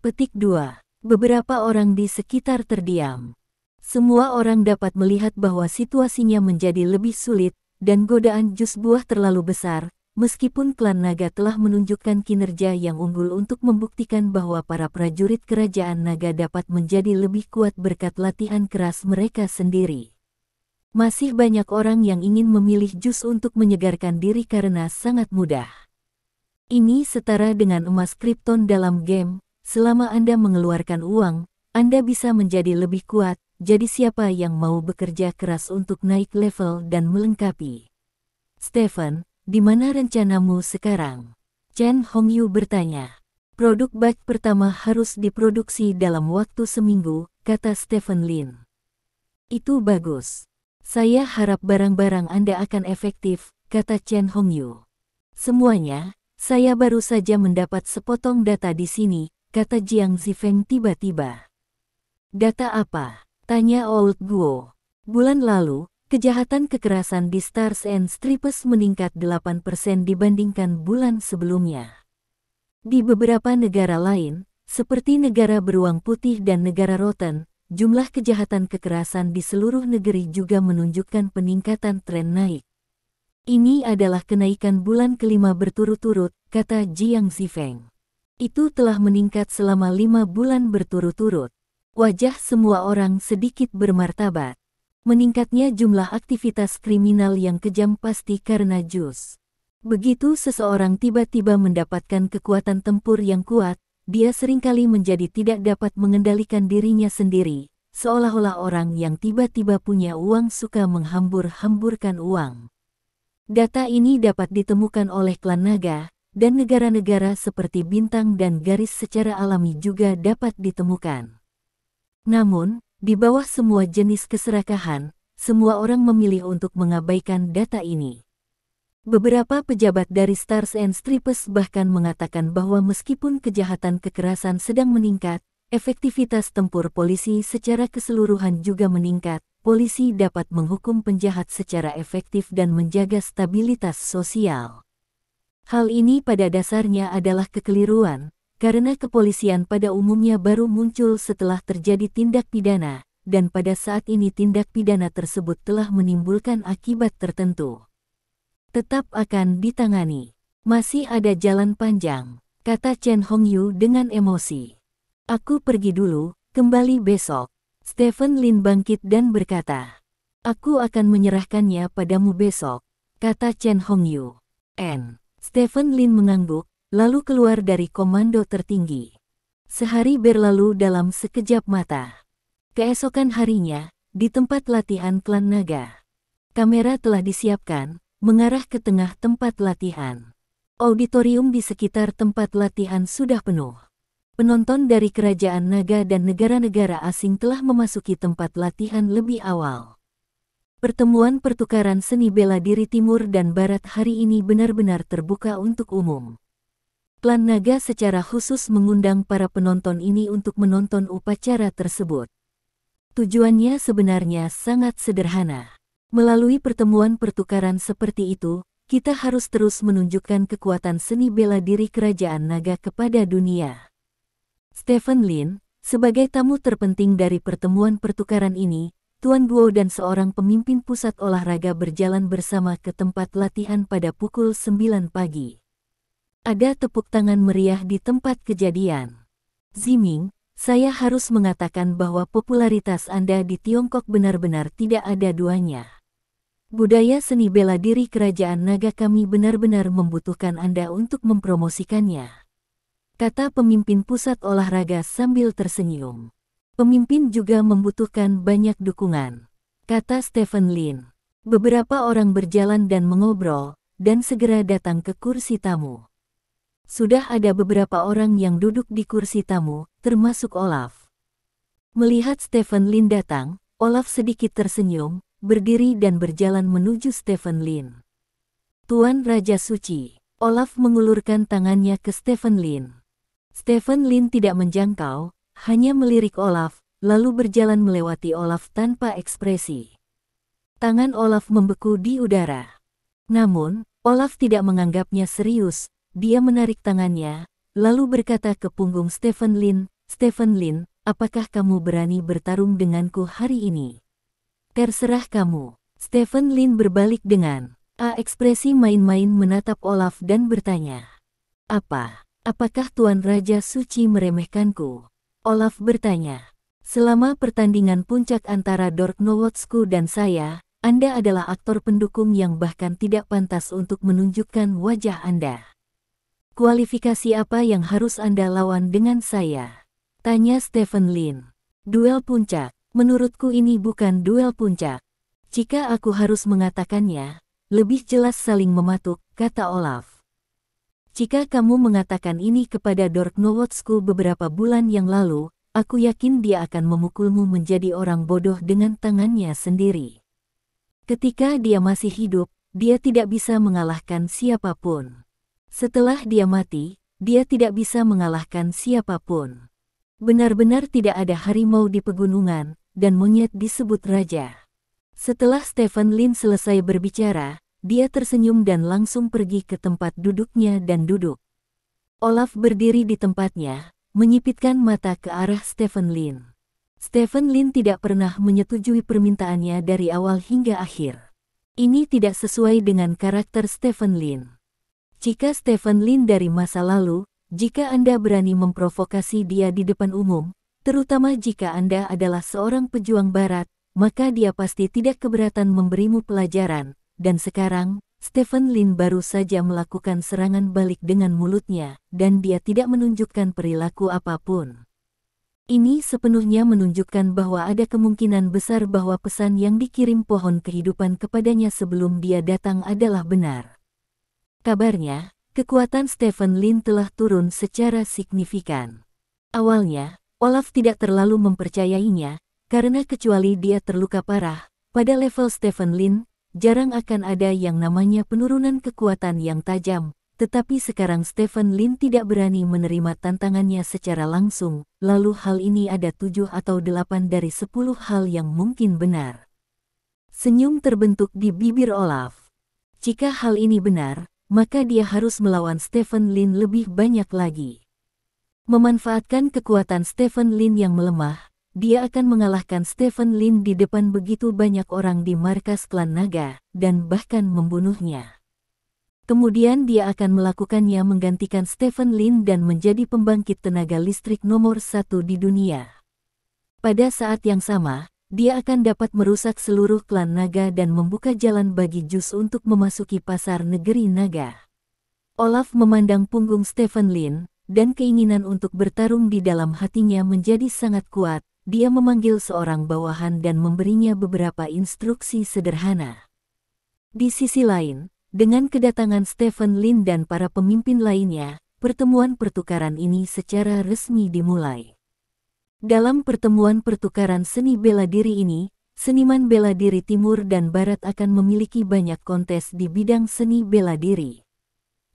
Petik 2. Beberapa orang di sekitar terdiam. Semua orang dapat melihat bahwa situasinya menjadi lebih sulit, dan godaan jus buah terlalu besar, meskipun klan naga telah menunjukkan kinerja yang unggul untuk membuktikan bahwa para prajurit kerajaan naga dapat menjadi lebih kuat berkat latihan keras mereka sendiri. Masih banyak orang yang ingin memilih jus untuk menyegarkan diri karena sangat mudah. Ini setara dengan emas Krypton dalam game. Selama Anda mengeluarkan uang, Anda bisa menjadi lebih kuat. Jadi siapa yang mau bekerja keras untuk naik level dan melengkapi? Stephen, di mana rencanamu sekarang? Chen Hongyu bertanya. Produk batch pertama harus diproduksi dalam waktu seminggu, kata Stephen Lin. Itu bagus. Saya harap barang-barang Anda akan efektif, kata Chen Hongyu. Semuanya, saya baru saja mendapat sepotong data di sini, kata Jiang Zifeng tiba-tiba. Data apa? Tanya Old Guo. Bulan lalu, kejahatan kekerasan di Stars and Stripes meningkat 8% dibandingkan bulan sebelumnya. Di beberapa negara lain, seperti negara beruang putih dan negara Rotten, jumlah kejahatan kekerasan di seluruh negeri juga menunjukkan peningkatan tren naik. Ini adalah kenaikan bulan kelima berturut-turut, kata Jiang Zifeng. Itu telah meningkat selama 5 bulan berturut-turut. Wajah semua orang sedikit bermartabat. Meningkatnya jumlah aktivitas kriminal yang kejam pasti karena jus. Begitu seseorang tiba-tiba mendapatkan kekuatan tempur yang kuat, dia seringkali menjadi tidak dapat mengendalikan dirinya sendiri, seolah-olah orang yang tiba-tiba punya uang suka menghambur-hamburkan uang. Data ini dapat ditemukan oleh klan naga, dan negara-negara seperti bintang dan garis secara alami juga dapat ditemukan. Namun, di bawah semua jenis keserakahan, semua orang memilih untuk mengabaikan data ini. Beberapa pejabat dari Stars and Stripes bahkan mengatakan bahwa meskipun kejahatan kekerasan sedang meningkat, efektivitas tempur polisi secara keseluruhan juga meningkat. Polisi dapat menghukum penjahat secara efektif dan menjaga stabilitas sosial. Hal ini pada dasarnya adalah kekeliruan, karena kepolisian pada umumnya baru muncul setelah terjadi tindak pidana, dan pada saat ini tindak pidana tersebut telah menimbulkan akibat tertentu. Tetap akan ditangani. Masih ada jalan panjang, kata Chen Hongyu dengan emosi. Aku pergi dulu, kembali besok. Stephen Lin bangkit dan berkata, aku akan menyerahkannya padamu besok, kata Chen Hongyu. Stephen Lin mengangguk, lalu keluar dari komando tertinggi. Sehari berlalu dalam sekejap mata. Keesokan harinya, di tempat latihan klan naga. Kamera telah disiapkan, mengarah ke tengah tempat latihan. Auditorium di sekitar tempat latihan sudah penuh. Penonton dari kerajaan naga dan negara-negara asing telah memasuki tempat latihan lebih awal. Pertemuan pertukaran seni bela diri timur dan barat hari ini benar-benar terbuka untuk umum. Klan naga secara khusus mengundang para penonton ini untuk menonton upacara tersebut. Tujuannya sebenarnya sangat sederhana. Melalui pertemuan pertukaran seperti itu, kita harus terus menunjukkan kekuatan seni bela diri kerajaan naga kepada dunia. Stephen Lin, sebagai tamu terpenting dari pertemuan pertukaran ini, Tuan Guo dan seorang pemimpin pusat olahraga berjalan bersama ke tempat latihan pada pukul 9 pagi. Ada tepuk tangan meriah di tempat kejadian. Ziming, saya harus mengatakan bahwa popularitas Anda di Tiongkok benar-benar tidak ada duanya. Budaya seni bela diri kerajaan naga kami benar-benar membutuhkan Anda untuk mempromosikannya, kata pemimpin pusat olahraga sambil tersenyum. Pemimpin juga membutuhkan banyak dukungan, kata Stephen Lin. Beberapa orang berjalan dan mengobrol, dan segera datang ke kursi tamu. Sudah ada beberapa orang yang duduk di kursi tamu, termasuk Olaf. Melihat Stephen Lin datang, Olaf sedikit tersenyum, berdiri dan berjalan menuju Stephen Lin. Tuan Raja Suci, Olaf mengulurkan tangannya ke Stephen Lin. Stephen Lin tidak menjangkau, hanya melirik Olaf, lalu berjalan melewati Olaf tanpa ekspresi. Tangan Olaf membeku di udara. Namun, Olaf tidak menganggapnya serius. Dia menarik tangannya, lalu berkata ke punggung Stephen Lin, Stephen Lin, apakah kamu berani bertarung denganku hari ini? Terserah kamu. Stephen Lin berbalik dengan, Ekspresi main-main menatap Olaf dan bertanya. Apakah Tuan Raja Suci meremehkanku? Olaf bertanya. Selama pertandingan puncak antara Dork Nowotsku dan saya, Anda adalah aktor pendukung yang bahkan tidak pantas untuk menunjukkan wajah Anda. Kualifikasi apa yang harus Anda lawan dengan saya? Tanya Stephen Lin. Duel puncak. Menurutku ini bukan duel puncak. Jika aku harus mengatakannya, lebih jelas saling mematuk, kata Olaf. Jika kamu mengatakan ini kepada Dork Nowotsku beberapa bulan yang lalu, aku yakin dia akan memukulmu menjadi orang bodoh dengan tangannya sendiri. Ketika dia masih hidup, dia tidak bisa mengalahkan siapapun. Setelah dia mati, dia tidak bisa mengalahkan siapapun. Benar-benar tidak ada harimau di pegunungan, dan monyet disebut raja. Setelah Stephen Lin selesai berbicara, dia tersenyum dan langsung pergi ke tempat duduknya dan duduk. Olaf berdiri di tempatnya, menyipitkan mata ke arah Stephen Lin. Stephen Lin tidak pernah menyetujui permintaannya dari awal hingga akhir. Ini tidak sesuai dengan karakter Stephen Lin. Jika Stephen Lin dari masa lalu, jika Anda berani memprovokasi dia di depan umum, terutama jika Anda adalah seorang pejuang barat, maka dia pasti tidak keberatan memberimu pelajaran. Dan sekarang, Stephen Lin baru saja melakukan serangan balik dengan mulutnya, dan dia tidak menunjukkan perilaku apapun. Ini sepenuhnya menunjukkan bahwa ada kemungkinan besar bahwa pesan yang dikirim pohon kehidupan kepadanya sebelum dia datang adalah benar. Kabarnya, kekuatan Stephen Lin telah turun secara signifikan. Awalnya, Olaf tidak terlalu mempercayainya, karena kecuali dia terluka parah, pada level Stephen Lin, jarang akan ada yang namanya penurunan kekuatan yang tajam, tetapi sekarang Stephen Lin tidak berani menerima tantangannya secara langsung, lalu hal ini ada 7 atau 8 dari 10 hal yang mungkin benar. Senyum terbentuk di bibir Olaf. Jika hal ini benar, maka dia harus melawan Stephen Lin lebih banyak lagi. Memanfaatkan kekuatan Stephen Lin yang melemah, dia akan mengalahkan Stephen Lin di depan begitu banyak orang di markas klan naga, dan bahkan membunuhnya. Kemudian dia akan melakukannya menggantikan Stephen Lin dan menjadi pembangkit tenaga listrik nomor 1 di dunia. Pada saat yang sama, dia akan dapat merusak seluruh klan naga dan membuka jalan bagi Jus untuk memasuki pasar negeri naga. Olaf memandang punggung Stephen Lin, dan keinginan untuk bertarung di dalam hatinya menjadi sangat kuat. Dia memanggil seorang bawahan dan memberinya beberapa instruksi sederhana. Di sisi lain, dengan kedatangan Stephen Lin dan para pemimpin lainnya, pertemuan pertukaran ini secara resmi dimulai. Dalam pertemuan pertukaran seni bela diri ini, seniman bela diri timur dan barat akan memiliki banyak kontes di bidang seni bela diri.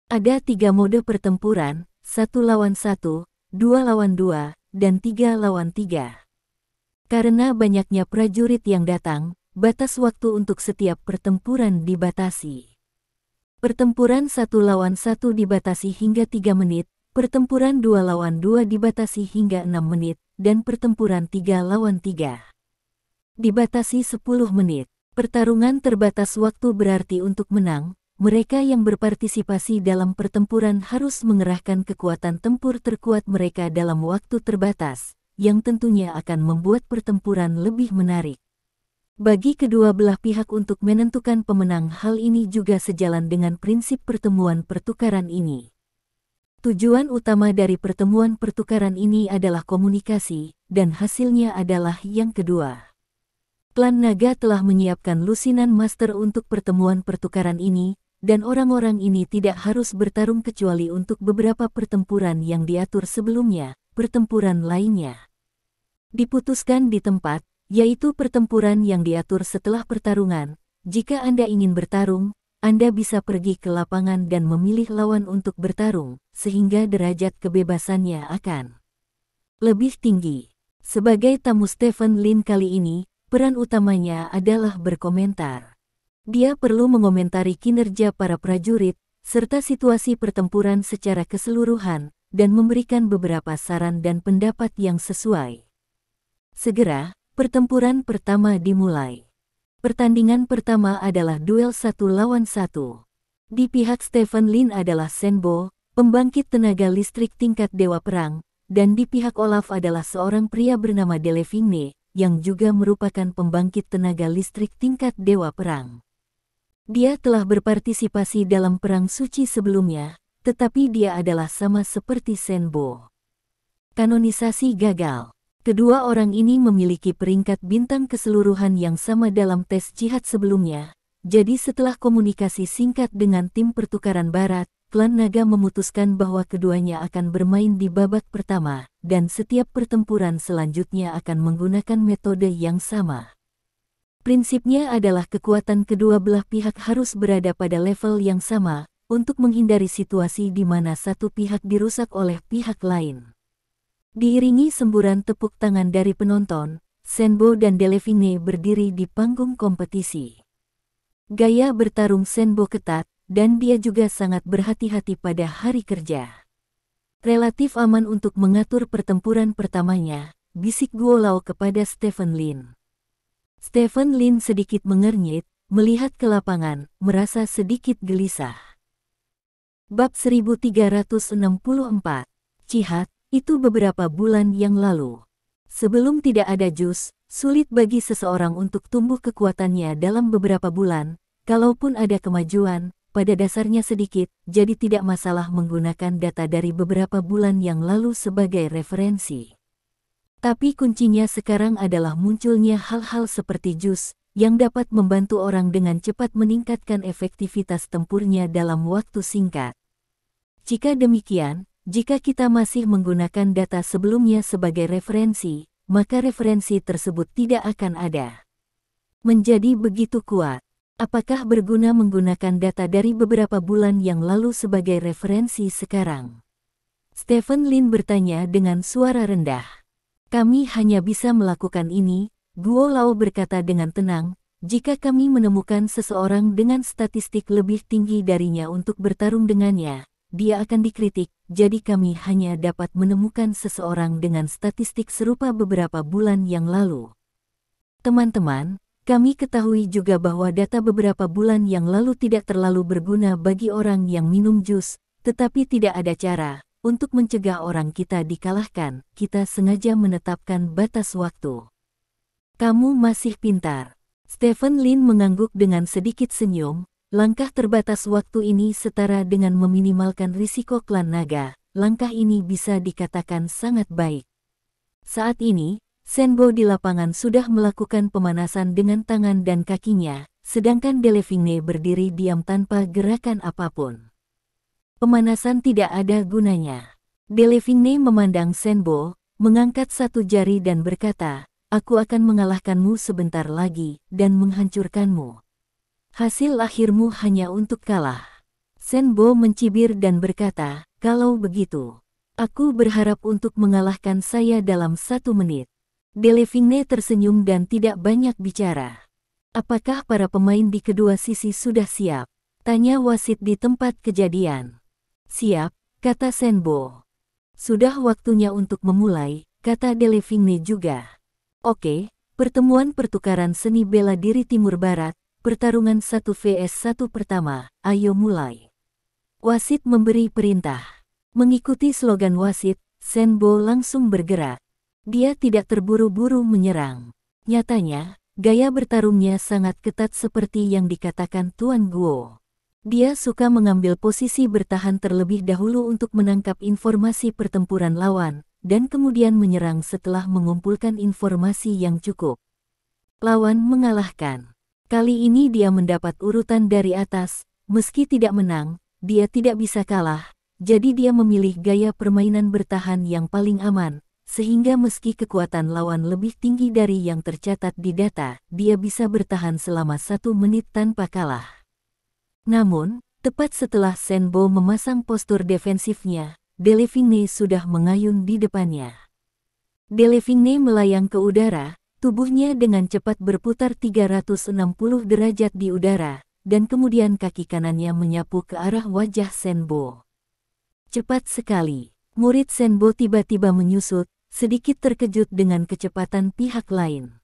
Ada 3 mode pertempuran, 1 lawan 1, 2 lawan 2, dan 3 lawan 3. Karena banyaknya prajurit yang datang, batas waktu untuk setiap pertempuran dibatasi. Pertempuran 1 lawan 1 dibatasi hingga 3 menit, pertempuran 2 lawan 2 dibatasi hingga 6 menit, dan pertempuran 3 lawan 3 dibatasi 10 menit. Pertarungan terbatas waktu berarti untuk menang, mereka yang berpartisipasi dalam pertempuran harus mengerahkan kekuatan tempur terkuat mereka dalam waktu terbatas, yang tentunya akan membuat pertempuran lebih menarik. Bagi kedua belah pihak untuk menentukan pemenang, hal ini juga sejalan dengan prinsip pertemuan pertukaran ini. Tujuan utama dari pertemuan pertukaran ini adalah komunikasi, dan hasilnya adalah yang kedua. Klan Naga telah menyiapkan lusinan master untuk pertemuan pertukaran ini, dan orang-orang ini tidak harus bertarung kecuali untuk beberapa pertempuran yang diatur sebelumnya, pertempuran lainnya diputuskan di tempat, yaitu pertempuran yang diatur setelah pertarungan. Jika Anda ingin bertarung, Anda bisa pergi ke lapangan dan memilih lawan untuk bertarung, sehingga derajat kebebasannya akan lebih tinggi. Sebagai tamu Stephen Lin kali ini, peran utamanya adalah berkomentar. Dia perlu mengomentari kinerja para prajurit, serta situasi pertempuran secara keseluruhan, dan memberikan beberapa saran dan pendapat yang sesuai. Segera, pertempuran pertama dimulai. Pertandingan pertama adalah duel 1 lawan 1. Di pihak Stephen Lin adalah Senbo, pembangkit tenaga listrik tingkat dewa perang, dan di pihak Olaf adalah seorang pria bernama Delevingne, yang juga merupakan pembangkit tenaga listrik tingkat dewa perang. Dia telah berpartisipasi dalam perang suci sebelumnya, tetapi dia adalah sama seperti Senbo. Kanonisasi gagal. Kedua orang ini memiliki peringkat bintang keseluruhan yang sama dalam tes jihad sebelumnya. Jadi setelah komunikasi singkat dengan tim pertukaran barat, klan naga memutuskan bahwa keduanya akan bermain di babak pertama, dan setiap pertempuran selanjutnya akan menggunakan metode yang sama. Prinsipnya adalah kekuatan kedua belah pihak harus berada pada level yang sama, untuk menghindari situasi di mana satu pihak dirusak oleh pihak lain. Diiringi semburan tepuk tangan dari penonton, Senbo dan Delevingne berdiri di panggung kompetisi. Gaya bertarung Senbo ketat, dan dia juga sangat berhati-hati pada hari kerja. Relatif aman untuk mengatur pertempuran pertamanya, bisik Guo Lao kepada Stephen Lin. Stephen Lin sedikit mengernyit, melihat ke lapangan, merasa sedikit gelisah. Bab 1364, Jihad. Itu beberapa bulan yang lalu. Sebelum tidak ada jus, sulit bagi seseorang untuk tumbuh kekuatannya dalam beberapa bulan. Kalaupun ada kemajuan, pada dasarnya sedikit, jadi tidak masalah menggunakan data dari beberapa bulan yang lalu sebagai referensi. Tapi kuncinya sekarang adalah munculnya hal-hal seperti jus, yang dapat membantu orang dengan cepat meningkatkan efektivitas tempurnya dalam waktu singkat. Jika demikian, jika kita masih menggunakan data sebelumnya sebagai referensi, maka referensi tersebut tidak akan ada. Menjadi begitu kuat. Apakah berguna menggunakan data dari beberapa bulan yang lalu sebagai referensi sekarang? Stephen Lin bertanya dengan suara rendah. Kami hanya bisa melakukan ini, Guo Lao berkata dengan tenang, jika kami menemukan seseorang dengan statistik lebih tinggi darinya untuk bertarung dengannya, dia akan dikritik, jadi kami hanya dapat menemukan seseorang dengan statistik serupa beberapa bulan yang lalu. Teman-teman, kami ketahui juga bahwa data beberapa bulan yang lalu tidak terlalu berguna bagi orang yang minum jus, tetapi tidak ada cara. Untuk mencegah orang kita dikalahkan, kita sengaja menetapkan batas waktu. Kamu masih pintar. Stephen Lin mengangguk dengan sedikit senyum. Langkah terbatas waktu ini setara dengan meminimalkan risiko klan naga. Langkah ini bisa dikatakan sangat baik. Saat ini, Senbo di lapangan sudah melakukan pemanasan dengan tangan dan kakinya, sedangkan Delevingne berdiri diam tanpa gerakan apapun. Pemanasan tidak ada gunanya. Delevingne memandang Senbo, mengangkat satu jari dan berkata, "Aku akan mengalahkanmu sebentar lagi dan menghancurkanmu. Hasil akhirmu hanya untuk kalah." Senbo mencibir dan berkata, "Kalau begitu, aku berharap untuk mengalahkan saya dalam 1 menit." Delevingne tersenyum dan tidak banyak bicara. "Apakah para pemain di kedua sisi sudah siap?" tanya wasit di tempat kejadian. "Siap," kata Senbo. "Sudah waktunya untuk memulai," kata Delevingne juga. "Oke, pertemuan pertukaran seni bela diri Timur Barat. Pertarungan 1 vs 1 pertama, ayo mulai." Wasit memberi perintah. Mengikuti slogan wasit, Senbo langsung bergerak. Dia tidak terburu-buru menyerang. Nyatanya, gaya bertarungnya sangat ketat seperti yang dikatakan Tuan Guo. Dia suka mengambil posisi bertahan terlebih dahulu untuk menangkap informasi pertempuran lawan, dan kemudian menyerang setelah mengumpulkan informasi yang cukup. Lawan mengalahkan. Kali ini dia mendapat urutan dari atas, meski tidak menang, dia tidak bisa kalah, jadi dia memilih gaya permainan bertahan yang paling aman, sehingga meski kekuatan lawan lebih tinggi dari yang tercatat di data, dia bisa bertahan selama 1 menit tanpa kalah. Namun, tepat setelah Senbo memasang postur defensifnya, Delevingne sudah mengayun di depannya. Delevingne melayang ke udara, tubuhnya dengan cepat berputar 360 derajat di udara, dan kemudian kaki kanannya menyapu ke arah wajah Senbo. Cepat sekali. Murid Senbo tiba-tiba menyusut, sedikit terkejut dengan kecepatan pihak lain.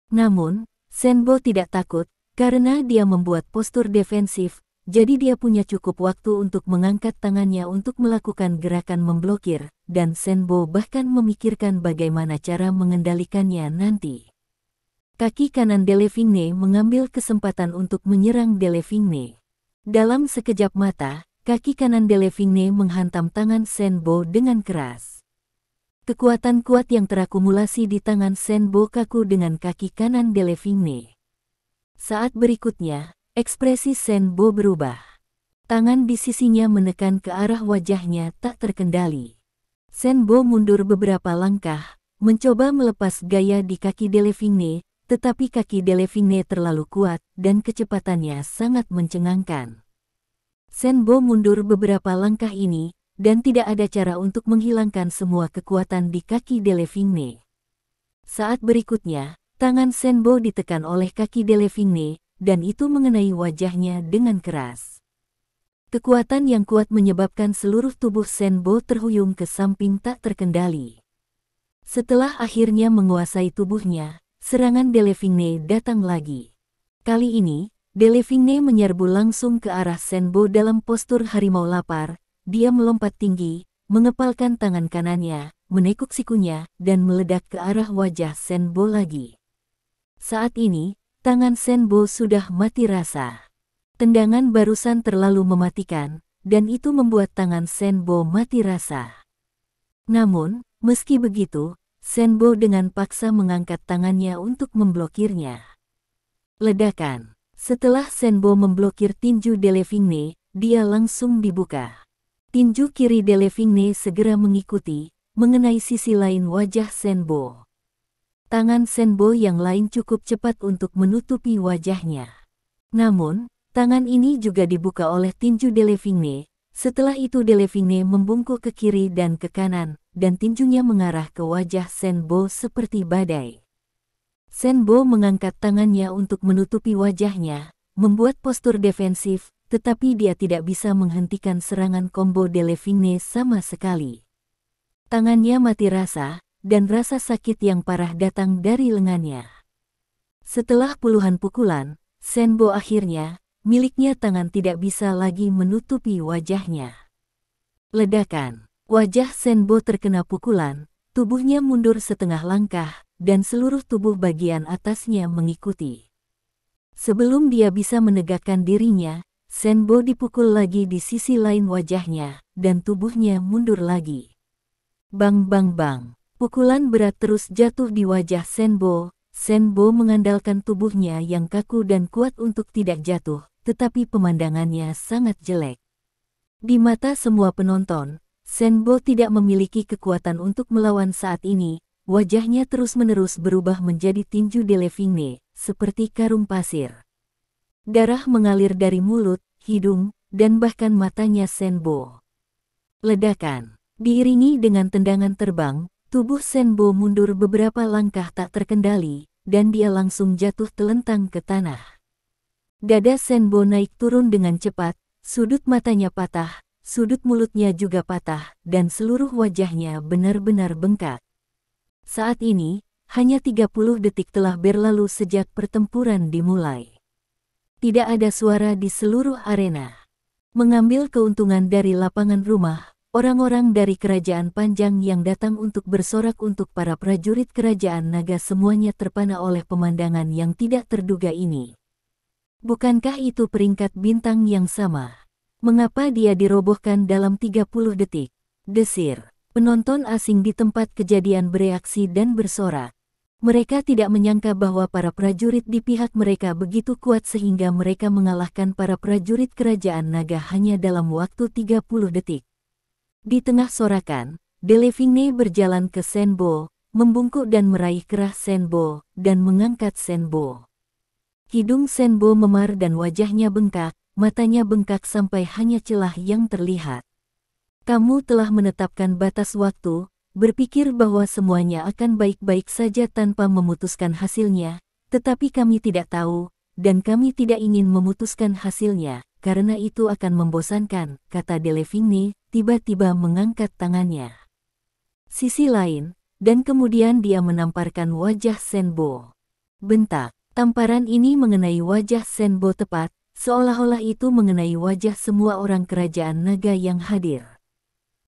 Namun, Senbo tidak takut, karena dia membuat postur defensif, jadi dia punya cukup waktu untuk mengangkat tangannya untuk melakukan gerakan memblokir, dan Senbo bahkan memikirkan bagaimana cara mengendalikannya nanti. Kaki kanan Delevingne mengambil kesempatan untuk menyerang Delevingne. Dalam sekejap mata, kaki kanan Delevingne menghantam tangan Senbo dengan keras. Kekuatan kuat yang terakumulasi di tangan Senbo kaku dengan kaki kanan Delevingne. Saat berikutnya, ekspresi Senbo berubah. Tangan di sisinya menekan ke arah wajahnya tak terkendali. Senbo mundur beberapa langkah, mencoba melepas gaya di kaki Delevingne, tetapi kaki Delevingne terlalu kuat dan kecepatannya sangat mencengangkan. Senbo mundur beberapa langkah ini, dan tidak ada cara untuk menghilangkan semua kekuatan di kaki Delevingne. Saat berikutnya, tangan Senbo ditekan oleh kaki Delevingne, dan itu mengenai wajahnya dengan keras. Kekuatan yang kuat menyebabkan seluruh tubuh Senbo terhuyung ke samping tak terkendali. Setelah akhirnya menguasai tubuhnya, serangan Delevingne datang lagi. Kali ini, Delevingne menyerbu langsung ke arah Senbo dalam postur harimau lapar. Dia melompat tinggi, mengepalkan tangan kanannya, menekuk sikunya, dan meledak ke arah wajah Senbo lagi. Saat ini, tangan Senbo sudah mati rasa. Tendangan barusan terlalu mematikan, dan itu membuat tangan Senbo mati rasa. Namun, meski begitu, Senbo dengan paksa mengangkat tangannya untuk memblokirnya. Ledakan. Setelah Senbo memblokir tinju Delevingne, dia langsung dibuka. Tinju kiri Delevingne segera mengikuti, mengenai sisi lain wajah Senbo. Tangan Senbo yang lain cukup cepat untuk menutupi wajahnya. Namun, tangan ini juga dibuka oleh tinju Delevingne. Setelah itu Delevingne membungkuk ke kiri dan ke kanan, dan tinjunya mengarah ke wajah Senbo seperti badai. Senbo mengangkat tangannya untuk menutupi wajahnya, membuat postur defensif, tetapi dia tidak bisa menghentikan serangan combo Delevingne sama sekali. Tangannya mati rasa, dan rasa sakit yang parah datang dari lengannya. Setelah puluhan pukulan, Senbo akhirnya, miliknya tangan tidak bisa lagi menutupi wajahnya. Ledakan. Wajah Senbo terkena pukulan, tubuhnya mundur setengah langkah, dan seluruh tubuh bagian atasnya mengikuti. Sebelum dia bisa menegakkan dirinya, Senbo dipukul lagi di sisi lain wajahnya, dan tubuhnya mundur lagi. Bang bang bang. Pukulan berat terus jatuh di wajah Senbo. Senbo mengandalkan tubuhnya yang kaku dan kuat untuk tidak jatuh, tetapi pemandangannya sangat jelek. Di mata semua penonton, Senbo tidak memiliki kekuatan untuk melawan saat ini. Wajahnya terus-menerus berubah menjadi tinju Delevingne, seperti karung pasir. Darah mengalir dari mulut, hidung, dan bahkan matanya Senbo. Ledakan. Diiringi dengan tendangan terbang, tubuh Senbo mundur beberapa langkah tak terkendali, dan dia langsung jatuh telentang ke tanah. Dada Senbo naik turun dengan cepat, sudut matanya patah, sudut mulutnya juga patah, dan seluruh wajahnya benar-benar bengkak. Saat ini, hanya 30 detik telah berlalu sejak pertempuran dimulai. Tidak ada suara di seluruh arena. Mengambil keuntungan dari lapangan rumah, orang-orang dari Kerajaan Panjang yang datang untuk bersorak untuk para prajurit Kerajaan Naga semuanya terpana oleh pemandangan yang tidak terduga ini. Bukankah itu peringkat bintang yang sama? Mengapa dia dirobohkan dalam 30 detik? Desir. Penonton asing di tempat kejadian bereaksi dan bersorak. Mereka tidak menyangka bahwa para prajurit di pihak mereka begitu kuat sehingga mereka mengalahkan para prajurit Kerajaan Naga hanya dalam waktu 30 detik. Di tengah sorakan, Delevingne berjalan ke Senbo, membungkuk dan meraih kerah Senbo, dan mengangkat Senbo. Hidung Senbo memar dan wajahnya bengkak, matanya bengkak sampai hanya celah yang terlihat. Kamu telah menetapkan batas waktu, berpikir bahwa semuanya akan baik-baik saja tanpa memutuskan hasilnya, tetapi kami tidak tahu, dan kami tidak ingin memutuskan hasilnya, karena itu akan membosankan, kata Delevingne, tiba-tiba mengangkat tangannya. Sisi lain, dan kemudian dia menamparkan wajah Senbo. Bentak. Tamparan ini mengenai wajah Senbo tepat, seolah-olah itu mengenai wajah semua orang kerajaan naga yang hadir.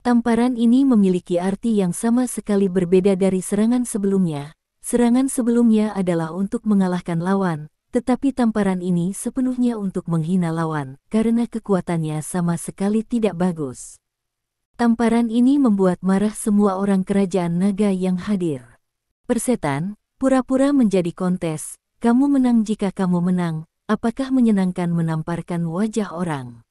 Tamparan ini memiliki arti yang sama sekali berbeda dari serangan sebelumnya. Serangan sebelumnya adalah untuk mengalahkan lawan, tetapi tamparan ini sepenuhnya untuk menghina lawan, karena kekuatannya sama sekali tidak bagus. Tamparan ini membuat marah semua orang kerajaan naga yang hadir. Persetan, pura-pura menjadi kontes. Kamu menang jika kamu menang, apakah menyenangkan menamparkan wajah orang?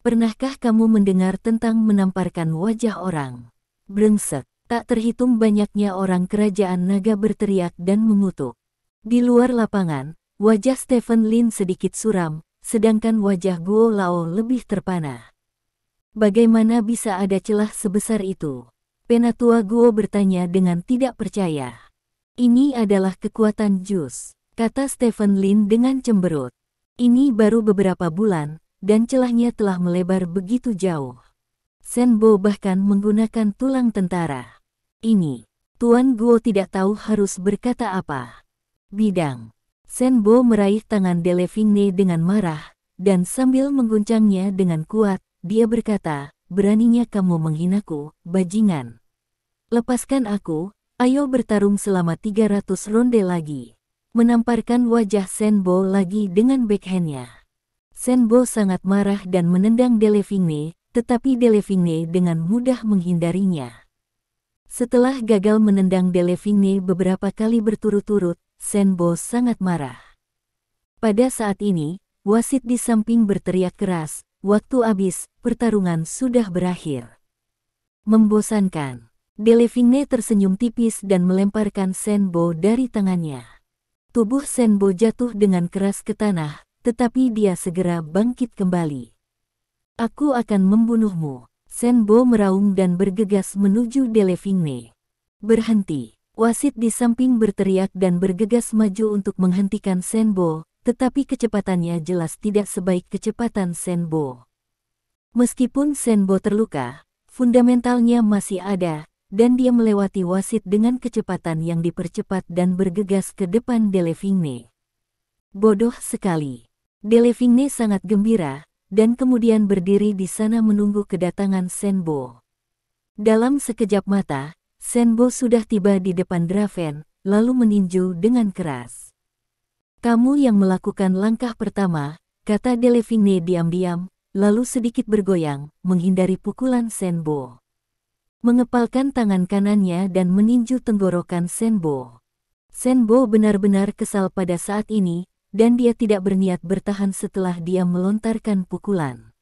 Pernahkah kamu mendengar tentang menamparkan wajah orang? Brengsek, tak terhitung banyaknya orang kerajaan naga berteriak dan mengutuk. Di luar lapangan, wajah Stephen Lin sedikit suram, sedangkan wajah Guo Lao lebih terpana. Bagaimana bisa ada celah sebesar itu? Penatua Guo bertanya dengan tidak percaya. Ini adalah kekuatan jus, kata Stephen Lin dengan cemberut. Ini baru beberapa bulan, dan celahnya telah melebar begitu jauh. Senbo bahkan menggunakan tulang tentara. Ini, Tuan Guo tidak tahu harus berkata apa. Bidang. Senbo meraih tangan Delevingne dengan marah, dan sambil mengguncangnya dengan kuat, dia berkata, beraninya kamu menghinaku, bajingan. Lepaskan aku, ayo bertarung selama 300 ronde lagi. Menamparkan wajah Senbo lagi dengan backhandnya. Senbo sangat marah dan menendang Delevingne, tetapi Delevingne dengan mudah menghindarinya. Setelah gagal menendang Delevingne beberapa kali berturut-turut, Senbo sangat marah. Pada saat ini, wasit di samping berteriak keras, waktu habis, pertarungan sudah berakhir. Membosankan. Delevingne tersenyum tipis dan melemparkan Senbo dari tangannya. Tubuh Senbo jatuh dengan keras ke tanah, tetapi dia segera bangkit kembali. Aku akan membunuhmu. Senbo meraung dan bergegas menuju Delevingne. Berhenti. Wasit di samping berteriak dan bergegas maju untuk menghentikan Senbo, tetapi kecepatannya jelas tidak sebaik kecepatan Senbo. Meskipun Senbo terluka, fundamentalnya masih ada, dan dia melewati wasit dengan kecepatan yang dipercepat dan bergegas ke depan Delevingne. Bodoh sekali. Delevingne sangat gembira, dan kemudian berdiri di sana menunggu kedatangan Senbo. Dalam sekejap mata, Senbo sudah tiba di depan Draven, lalu meninju dengan keras. Kamu yang melakukan langkah pertama, kata Delevingne diam-diam, lalu sedikit bergoyang, menghindari pukulan Senbo. Mengepalkan tangan kanannya dan meninju tenggorokan Senbo. Senbo benar-benar kesal pada saat ini, dan dia tidak berniat bertahan setelah dia melontarkan pukulan.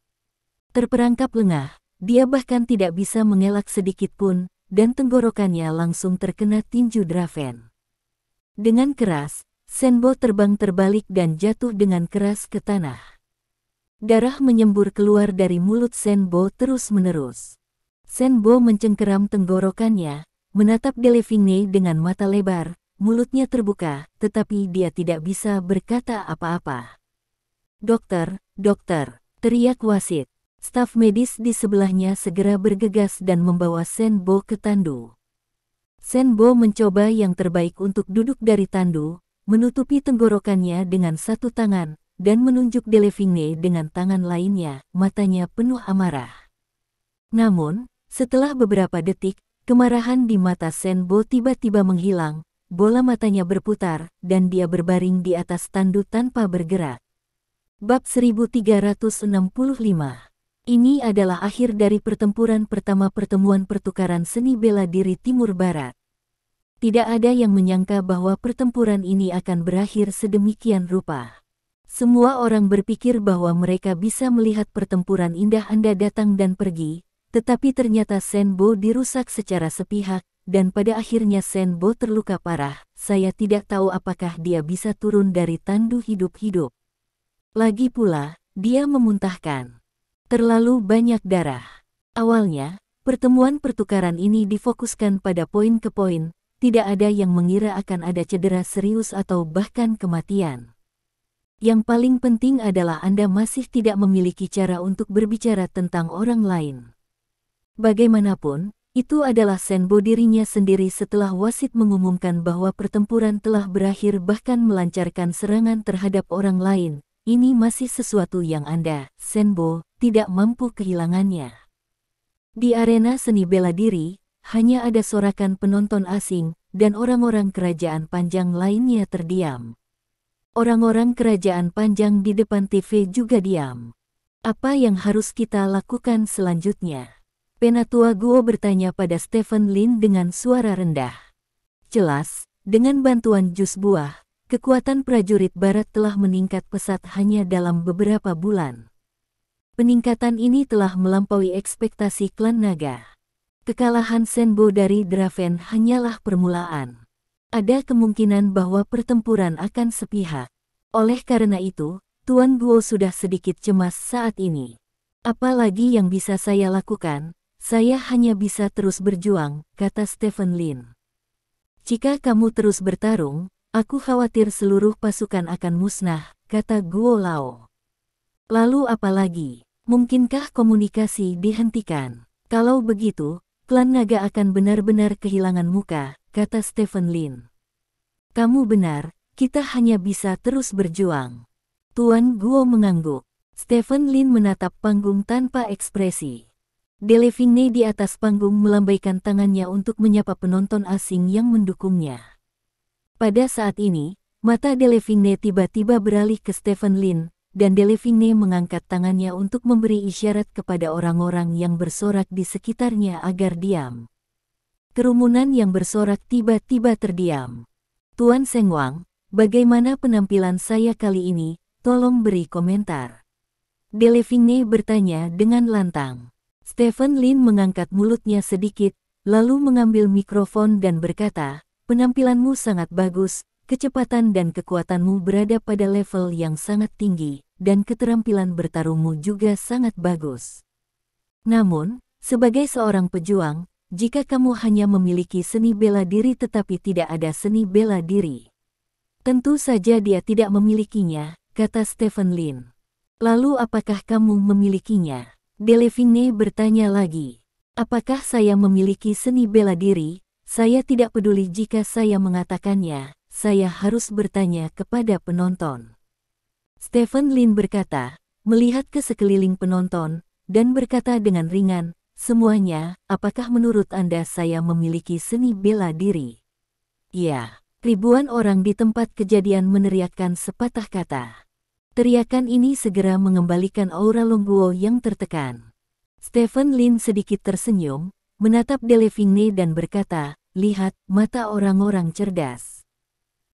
Terperangkap lengah, dia bahkan tidak bisa mengelak sedikit pun, dan tenggorokannya langsung terkena tinju Draven. Dengan keras, Senbo terbang terbalik dan jatuh dengan keras ke tanah. Darah menyembur keluar dari mulut Senbo terus-menerus. Senbo mencengkeram tenggorokannya, menatap Delevingne dengan mata lebar, mulutnya terbuka, tetapi dia tidak bisa berkata apa-apa. Dokter, dokter, teriak wasit. Staf medis di sebelahnya segera bergegas dan membawa Senbo ke tandu. Senbo mencoba yang terbaik untuk duduk dari tandu, menutupi tenggorokannya dengan satu tangan, dan menunjuk Delevingne dengan tangan lainnya, matanya penuh amarah. Namun, setelah beberapa detik, kemarahan di mata Senbo tiba-tiba menghilang, bola matanya berputar, dan dia berbaring di atas tandu tanpa bergerak. Bab 1365. Ini adalah akhir dari pertempuran pertama pertemuan pertukaran seni bela diri Timur Barat. Tidak ada yang menyangka bahwa pertempuran ini akan berakhir sedemikian rupa. Semua orang berpikir bahwa mereka bisa melihat pertempuran indah Anda datang dan pergi, tetapi ternyata Senbo dirusak secara sepihak, dan pada akhirnya Senbo terluka parah. Saya tidak tahu apakah dia bisa turun dari tandu hidup-hidup. Lagi pula, dia memuntahkan terlalu banyak darah. Awalnya, pertemuan pertukaran ini difokuskan pada poin ke poin, tidak ada yang mengira akan ada cedera serius atau bahkan kematian. Yang paling penting adalah Anda masih tidak memiliki cara untuk berbicara tentang orang lain. Bagaimanapun, Itu adalah Senbo dirinya sendiri setelah wasit mengumumkan bahwa pertempuran telah berakhir bahkan melancarkan serangan terhadap orang lain. Ini masih sesuatu yang Anda, Senbo, tidak mampu kehilangannya. Di arena seni bela diri, hanya ada sorakan penonton asing, dan orang-orang kerajaan panjang lainnya terdiam. Orang-orang kerajaan panjang di depan TV juga diam. Apa yang harus kita lakukan selanjutnya? Penatua Guo bertanya pada Stephen Lin dengan suara rendah. Jelas, dengan bantuan jus buah, kekuatan prajurit barat telah meningkat pesat hanya dalam beberapa bulan. Peningkatan ini telah melampaui ekspektasi klan naga. Kekalahan Senbo dari Draven hanyalah permulaan. Ada kemungkinan bahwa pertempuran akan sepihak. Oleh karena itu, Tuan Guo sudah sedikit cemas saat ini. Apalagi yang bisa saya lakukan? Saya hanya bisa terus berjuang, kata Stephen Lin. Jika kamu terus bertarung, aku khawatir seluruh pasukan akan musnah, kata Guo Lao. Lalu apa lagi? Mungkinkah komunikasi dihentikan? Kalau begitu, klan naga akan benar-benar kehilangan muka, kata Stephen Lin. Kamu benar, kita hanya bisa terus berjuang. Tuan Guo mengangguk. Stephen Lin menatap panggung tanpa ekspresi. Delevingne di atas panggung melambaikan tangannya untuk menyapa penonton asing yang mendukungnya. Pada saat ini, mata Delevingne tiba-tiba beralih ke Stephen Lin, dan Delevingne mengangkat tangannya untuk memberi isyarat kepada orang-orang yang bersorak di sekitarnya agar diam. Kerumunan yang bersorak tiba-tiba terdiam. Tuan Sengwang, bagaimana penampilan saya kali ini? Tolong beri komentar. Delevingne bertanya dengan lantang. Stephen Lin mengangkat mulutnya sedikit, lalu mengambil mikrofon dan berkata, penampilanmu sangat bagus, kecepatan dan kekuatanmu berada pada level yang sangat tinggi, dan keterampilan bertarungmu juga sangat bagus. Namun, sebagai seorang pejuang, jika kamu hanya memiliki seni bela diri tetapi tidak ada seni bela diri, tentu saja dia tidak memilikinya, kata Stephen Lin. Lalu apakah kamu memilikinya? Delevingne bertanya lagi. Apakah saya memiliki seni bela diri? Saya tidak peduli jika saya mengatakannya, saya harus bertanya kepada penonton. Stephen Lin berkata, melihat ke sekeliling penonton, dan berkata dengan ringan, semuanya, apakah menurut Anda saya memiliki seni bela diri? Ya, ribuan orang di tempat kejadian meneriakkan sepatah kata. Teriakan ini segera mengembalikan aura Long Guo yang tertekan. Stephen Lin sedikit tersenyum, menatap Delevingne dan berkata, lihat, mata orang-orang cerdas.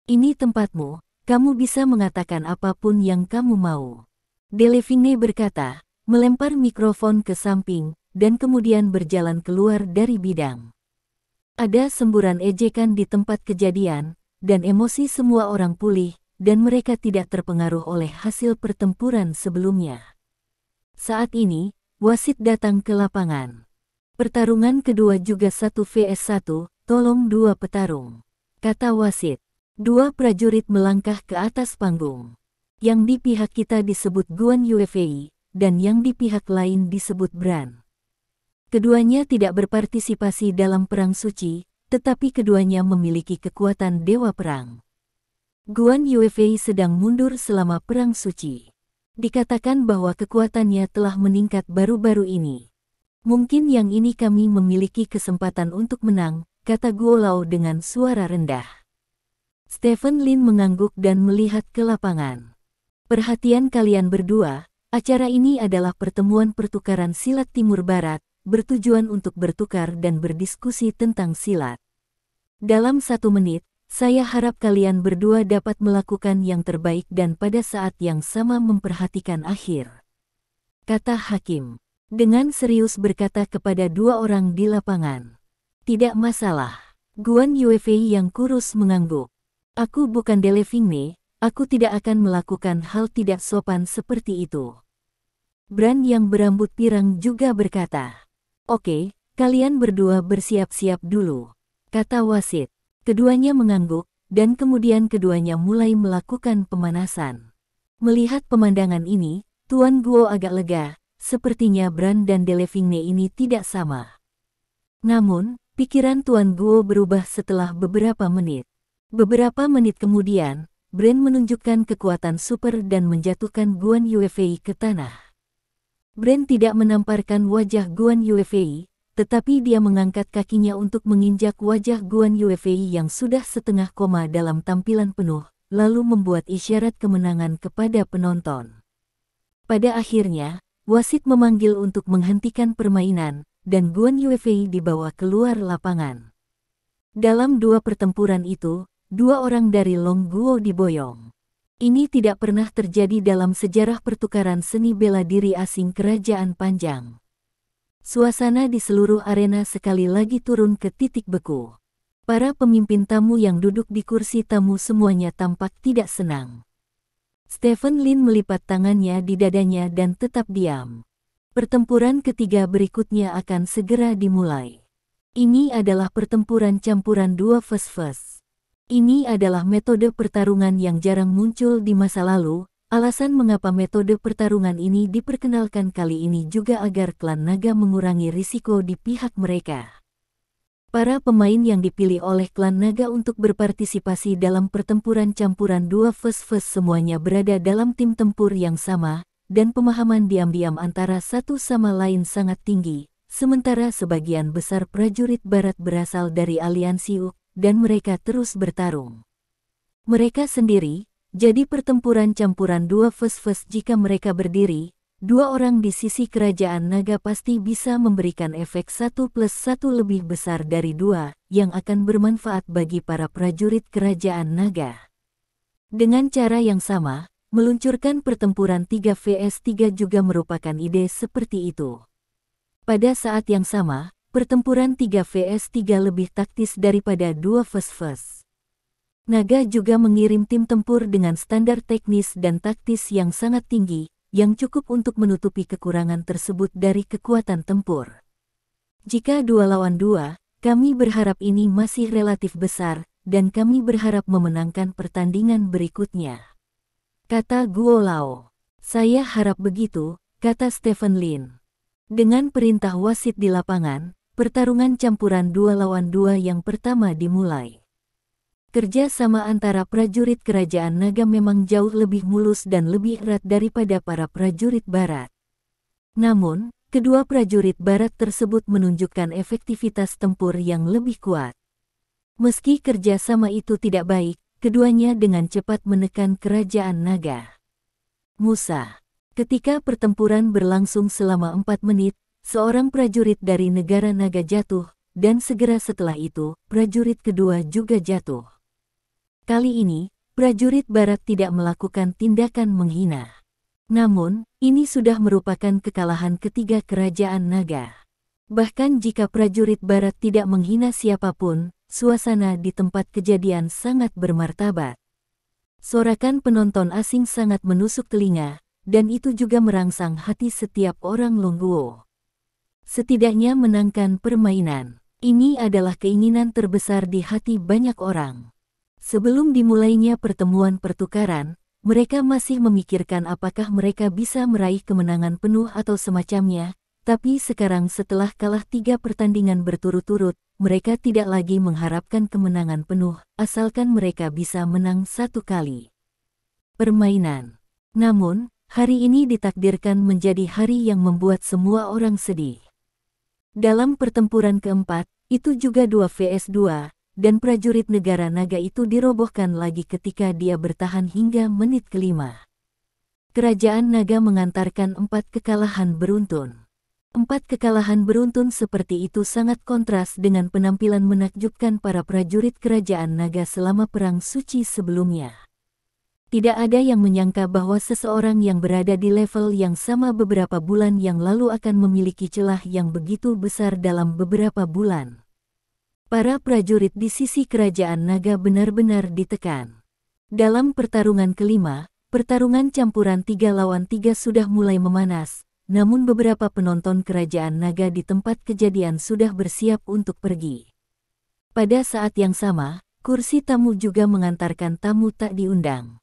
Ini tempatmu, kamu bisa mengatakan apapun yang kamu mau. Delevingne berkata, melempar mikrofon ke samping, dan kemudian berjalan keluar dari bidang. Ada semburan ejekan di tempat kejadian, dan emosi semua orang pulih, dan mereka tidak terpengaruh oleh hasil pertempuran sebelumnya. Saat ini, wasit datang ke lapangan. Pertarungan kedua juga 1 vs 1, tolong 2 petarung, kata wasit. 2 prajurit melangkah ke atas panggung. Yang di pihak kita disebut Guan Yuefei, dan yang di pihak lain disebut Bran. Keduanya tidak berpartisipasi dalam perang suci, tetapi keduanya memiliki kekuatan dewa perang. Guan Yuefei sedang mundur selama perang suci. Dikatakan bahwa kekuatannya telah meningkat baru-baru ini. Mungkin yang ini kami memiliki kesempatan untuk menang, kata Guo Lao dengan suara rendah. Stephen Lin mengangguk dan melihat ke lapangan. Perhatian kalian berdua, acara ini adalah pertemuan pertukaran silat Timur Barat, bertujuan untuk bertukar dan berdiskusi tentang silat. Dalam 1 menit, saya harap kalian berdua dapat melakukan yang terbaik dan pada saat yang sama memperhatikan akhir. Kata hakim, dengan serius berkata kepada 2 orang di lapangan. Tidak masalah. Guan Yuefei yang kurus mengangguk. Aku bukan Delevingne, aku tidak akan melakukan hal tidak sopan seperti itu. Bran yang berambut pirang juga berkata. Oke, kalian berdua bersiap-siap dulu, kata wasit. Keduanya mengangguk, dan kemudian keduanya mulai melakukan pemanasan. Melihat pemandangan ini, Tuan Guo agak lega, sepertinya Bran dan Delevingne ini tidak sama. Namun, pikiran Tuan Guo berubah setelah beberapa menit. Beberapa menit kemudian, Brand menunjukkan kekuatan super dan menjatuhkan Guan Yuefei ke tanah. Brand tidak menamparkan wajah Guan Yuefei, tetapi dia mengangkat kakinya untuk menginjak wajah Guan Yuefei yang sudah setengah koma dalam tampilan penuh, lalu membuat isyarat kemenangan kepada penonton. Pada akhirnya, wasit memanggil untuk menghentikan permainan, dan Guan Yuefei dibawa keluar lapangan. Dalam dua pertempuran itu, dua orang dari Long Guo diboyong. Ini tidak pernah terjadi dalam sejarah pertukaran seni bela diri asing Kerajaan Panjang. Suasana di seluruh arena sekali lagi turun ke titik beku. Para pemimpin tamu yang duduk di kursi tamu semuanya tampak tidak senang. Stephen Lin melipat tangannya di dadanya dan tetap diam. Pertempuran ketiga berikutnya akan segera dimulai. Ini adalah pertempuran campuran 2 vs. Ini adalah metode pertarungan yang jarang muncul di masa lalu. Alasan mengapa metode pertarungan ini diperkenalkan kali ini juga agar klan naga mengurangi risiko di pihak mereka. Para pemain yang dipilih oleh klan naga untuk berpartisipasi dalam pertempuran campuran 2 vs semuanya berada dalam tim tempur yang sama, dan pemahaman diam-diam antara satu sama lain sangat tinggi, sementara sebagian besar prajurit barat berasal dari aliansi U, dan mereka terus bertarung. Mereka sendiri, jadi pertempuran campuran 2 vs jika mereka berdiri, dua orang di sisi kerajaan naga pasti bisa memberikan efek 1+1 lebih besar dari 2, yang akan bermanfaat bagi para prajurit kerajaan naga. Dengan cara yang sama, meluncurkan pertempuran 3 vs 3 juga merupakan ide seperti itu. Pada saat yang sama, pertempuran 3 vs 3 lebih taktis daripada 2 vs. Naga juga mengirim tim tempur dengan standar teknis dan taktis yang sangat tinggi, yang cukup untuk menutupi kekurangan tersebut dari kekuatan tempur. Jika 2 lawan 2, kami berharap ini masih relatif besar, dan kami berharap memenangkan pertandingan berikutnya, kata Guo Lao. Saya harap begitu, kata Stephen Lin. Dengan perintah wasit di lapangan, pertarungan campuran 2 lawan 2 yang pertama dimulai. Kerja sama antara prajurit kerajaan naga memang jauh lebih mulus dan lebih erat daripada para prajurit barat. Namun, kedua prajurit barat tersebut menunjukkan efektivitas tempur yang lebih kuat. Meski kerja sama itu tidak baik, keduanya dengan cepat menekan kerajaan naga. Musa. Ketika pertempuran berlangsung selama 4 menit, seorang prajurit dari negara naga jatuh, dan segera setelah itu, prajurit kedua juga jatuh. Kali ini, prajurit barat tidak melakukan tindakan menghina. Namun, ini sudah merupakan kekalahan ketiga kerajaan naga. Bahkan jika prajurit barat tidak menghina siapapun, suasana di tempat kejadian sangat bermartabat. Sorakan penonton asing sangat menusuk telinga, dan itu juga merangsang hati setiap orang Long Guo. Setidaknya menangkan permainan. Ini adalah keinginan terbesar di hati banyak orang. Sebelum dimulainya pertemuan pertukaran, mereka masih memikirkan apakah mereka bisa meraih kemenangan penuh atau semacamnya, tapi sekarang setelah kalah 3 pertandingan berturut-turut, mereka tidak lagi mengharapkan kemenangan penuh, asalkan mereka bisa menang 1 kali. Permainan. Namun, hari ini ditakdirkan menjadi hari yang membuat semua orang sedih. Dalam pertempuran keempat, itu juga 2 vs 2, dan prajurit negara naga itu dirobohkan lagi ketika dia bertahan hingga menit kelima. Kerajaan naga mengantarkan 4 kekalahan beruntun. 4 kekalahan beruntun seperti itu sangat kontras dengan penampilan menakjubkan para prajurit kerajaan naga selama Perang Suci sebelumnya. Tidak ada yang menyangka bahwa seseorang yang berada di level yang sama beberapa bulan yang lalu akan memiliki celah yang begitu besar dalam beberapa bulan. Para prajurit di sisi kerajaan naga benar-benar ditekan. Dalam pertarungan kelima, pertarungan campuran 3 lawan 3 sudah mulai memanas, namun beberapa penonton kerajaan naga di tempat kejadian sudah bersiap untuk pergi. Pada saat yang sama, kursi tamu juga mengantarkan tamu tak diundang.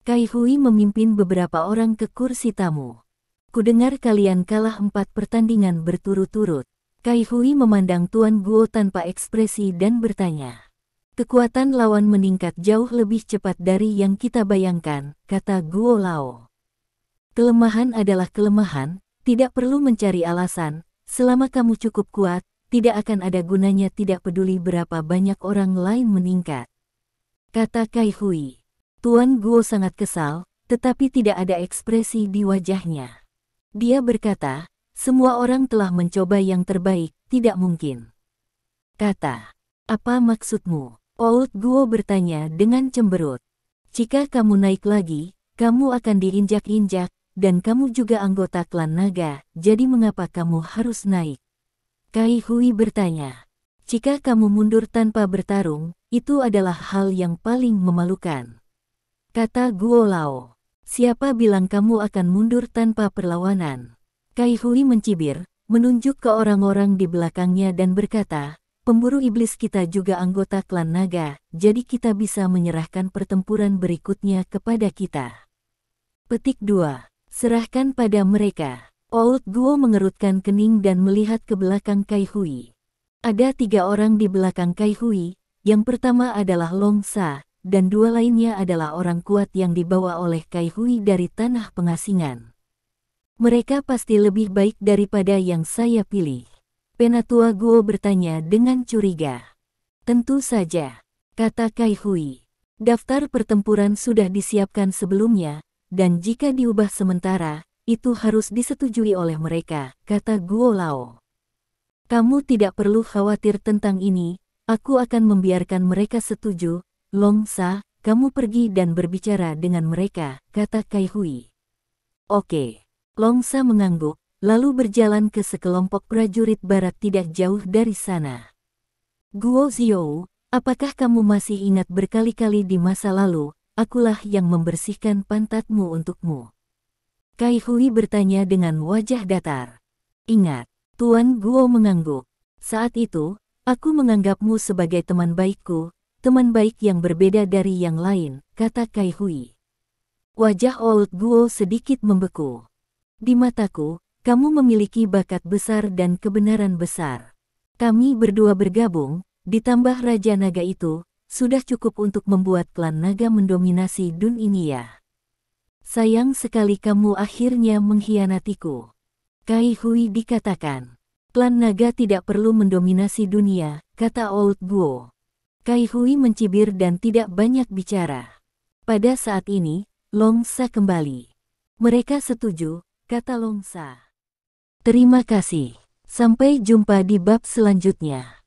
Kai Hui memimpin beberapa orang ke kursi tamu. Kudengar kalian kalah 4 pertandingan berturut-turut, Kai Hui memandang Tuan Guo tanpa ekspresi dan bertanya. Kekuatan lawan meningkat jauh lebih cepat dari yang kita bayangkan, kata Guo Lao. Kelemahan adalah kelemahan, tidak perlu mencari alasan, selama kamu cukup kuat, tidak akan ada gunanya tidak peduli berapa banyak orang lain meningkat. Kata Kai Hui. Tuan Guo sangat kesal, tetapi tidak ada ekspresi di wajahnya. Dia berkata, semua orang telah mencoba yang terbaik, tidak mungkin. Kata, apa maksudmu? Old Guo bertanya dengan cemberut. Jika kamu naik lagi, kamu akan diinjak-injak, dan kamu juga anggota klan naga, jadi mengapa kamu harus naik? Kai Hui bertanya. Jika kamu mundur tanpa bertarung, itu adalah hal yang paling memalukan. Kata Guo Lao. Siapa bilang kamu akan mundur tanpa perlawanan? Kai Hui mencibir, menunjuk ke orang-orang di belakangnya dan berkata, pemburu iblis kita juga anggota klan naga, jadi kita bisa menyerahkan pertempuran berikutnya kepada kita. Petik 2. Serahkan pada mereka. Old Guo mengerutkan kening dan melihat ke belakang Kai Hui. Ada 3 orang di belakang Kai Hui, yang pertama adalah Long Sa, dan 2 lainnya adalah orang kuat yang dibawa oleh Kai Hui dari tanah pengasingan. Mereka pasti lebih baik daripada yang saya pilih. Penatua Guo bertanya dengan curiga. Tentu saja, kata Kai Hui. Daftar pertempuran sudah disiapkan sebelumnya, dan jika diubah sementara, itu harus disetujui oleh mereka, kata Guo Lao. Kamu tidak perlu khawatir tentang ini, aku akan membiarkan mereka setuju. Long Sa, kamu pergi dan berbicara dengan mereka, kata Kai Hui. Oke. Long Sa mengangguk, lalu berjalan ke sekelompok prajurit barat tidak jauh dari sana. Guo Xiao, apakah kamu masih ingat berkali-kali di masa lalu, akulah yang membersihkan pantatmu untukmu? Kai Hui bertanya dengan wajah datar. Ingat, Tuan Guo mengangguk. Saat itu, aku menganggapmu sebagai teman baikku, teman baik yang berbeda dari yang lain, kata Kai Hui. Wajah Old Guo sedikit membeku. Di mataku, kamu memiliki bakat besar dan kebenaran besar. Kami berdua bergabung, ditambah Raja Naga itu, sudah cukup untuk membuat klan naga mendominasi dunia. Sayang sekali kamu akhirnya mengkhianatiku. Kai Hui dikatakan. Klan naga tidak perlu mendominasi dunia, kata Old Guo. Kai Hui mencibir dan tidak banyak bicara. Pada saat ini, Long Sa kembali. Mereka setuju, kata Long Sa. Terima kasih. Sampai jumpa di bab selanjutnya.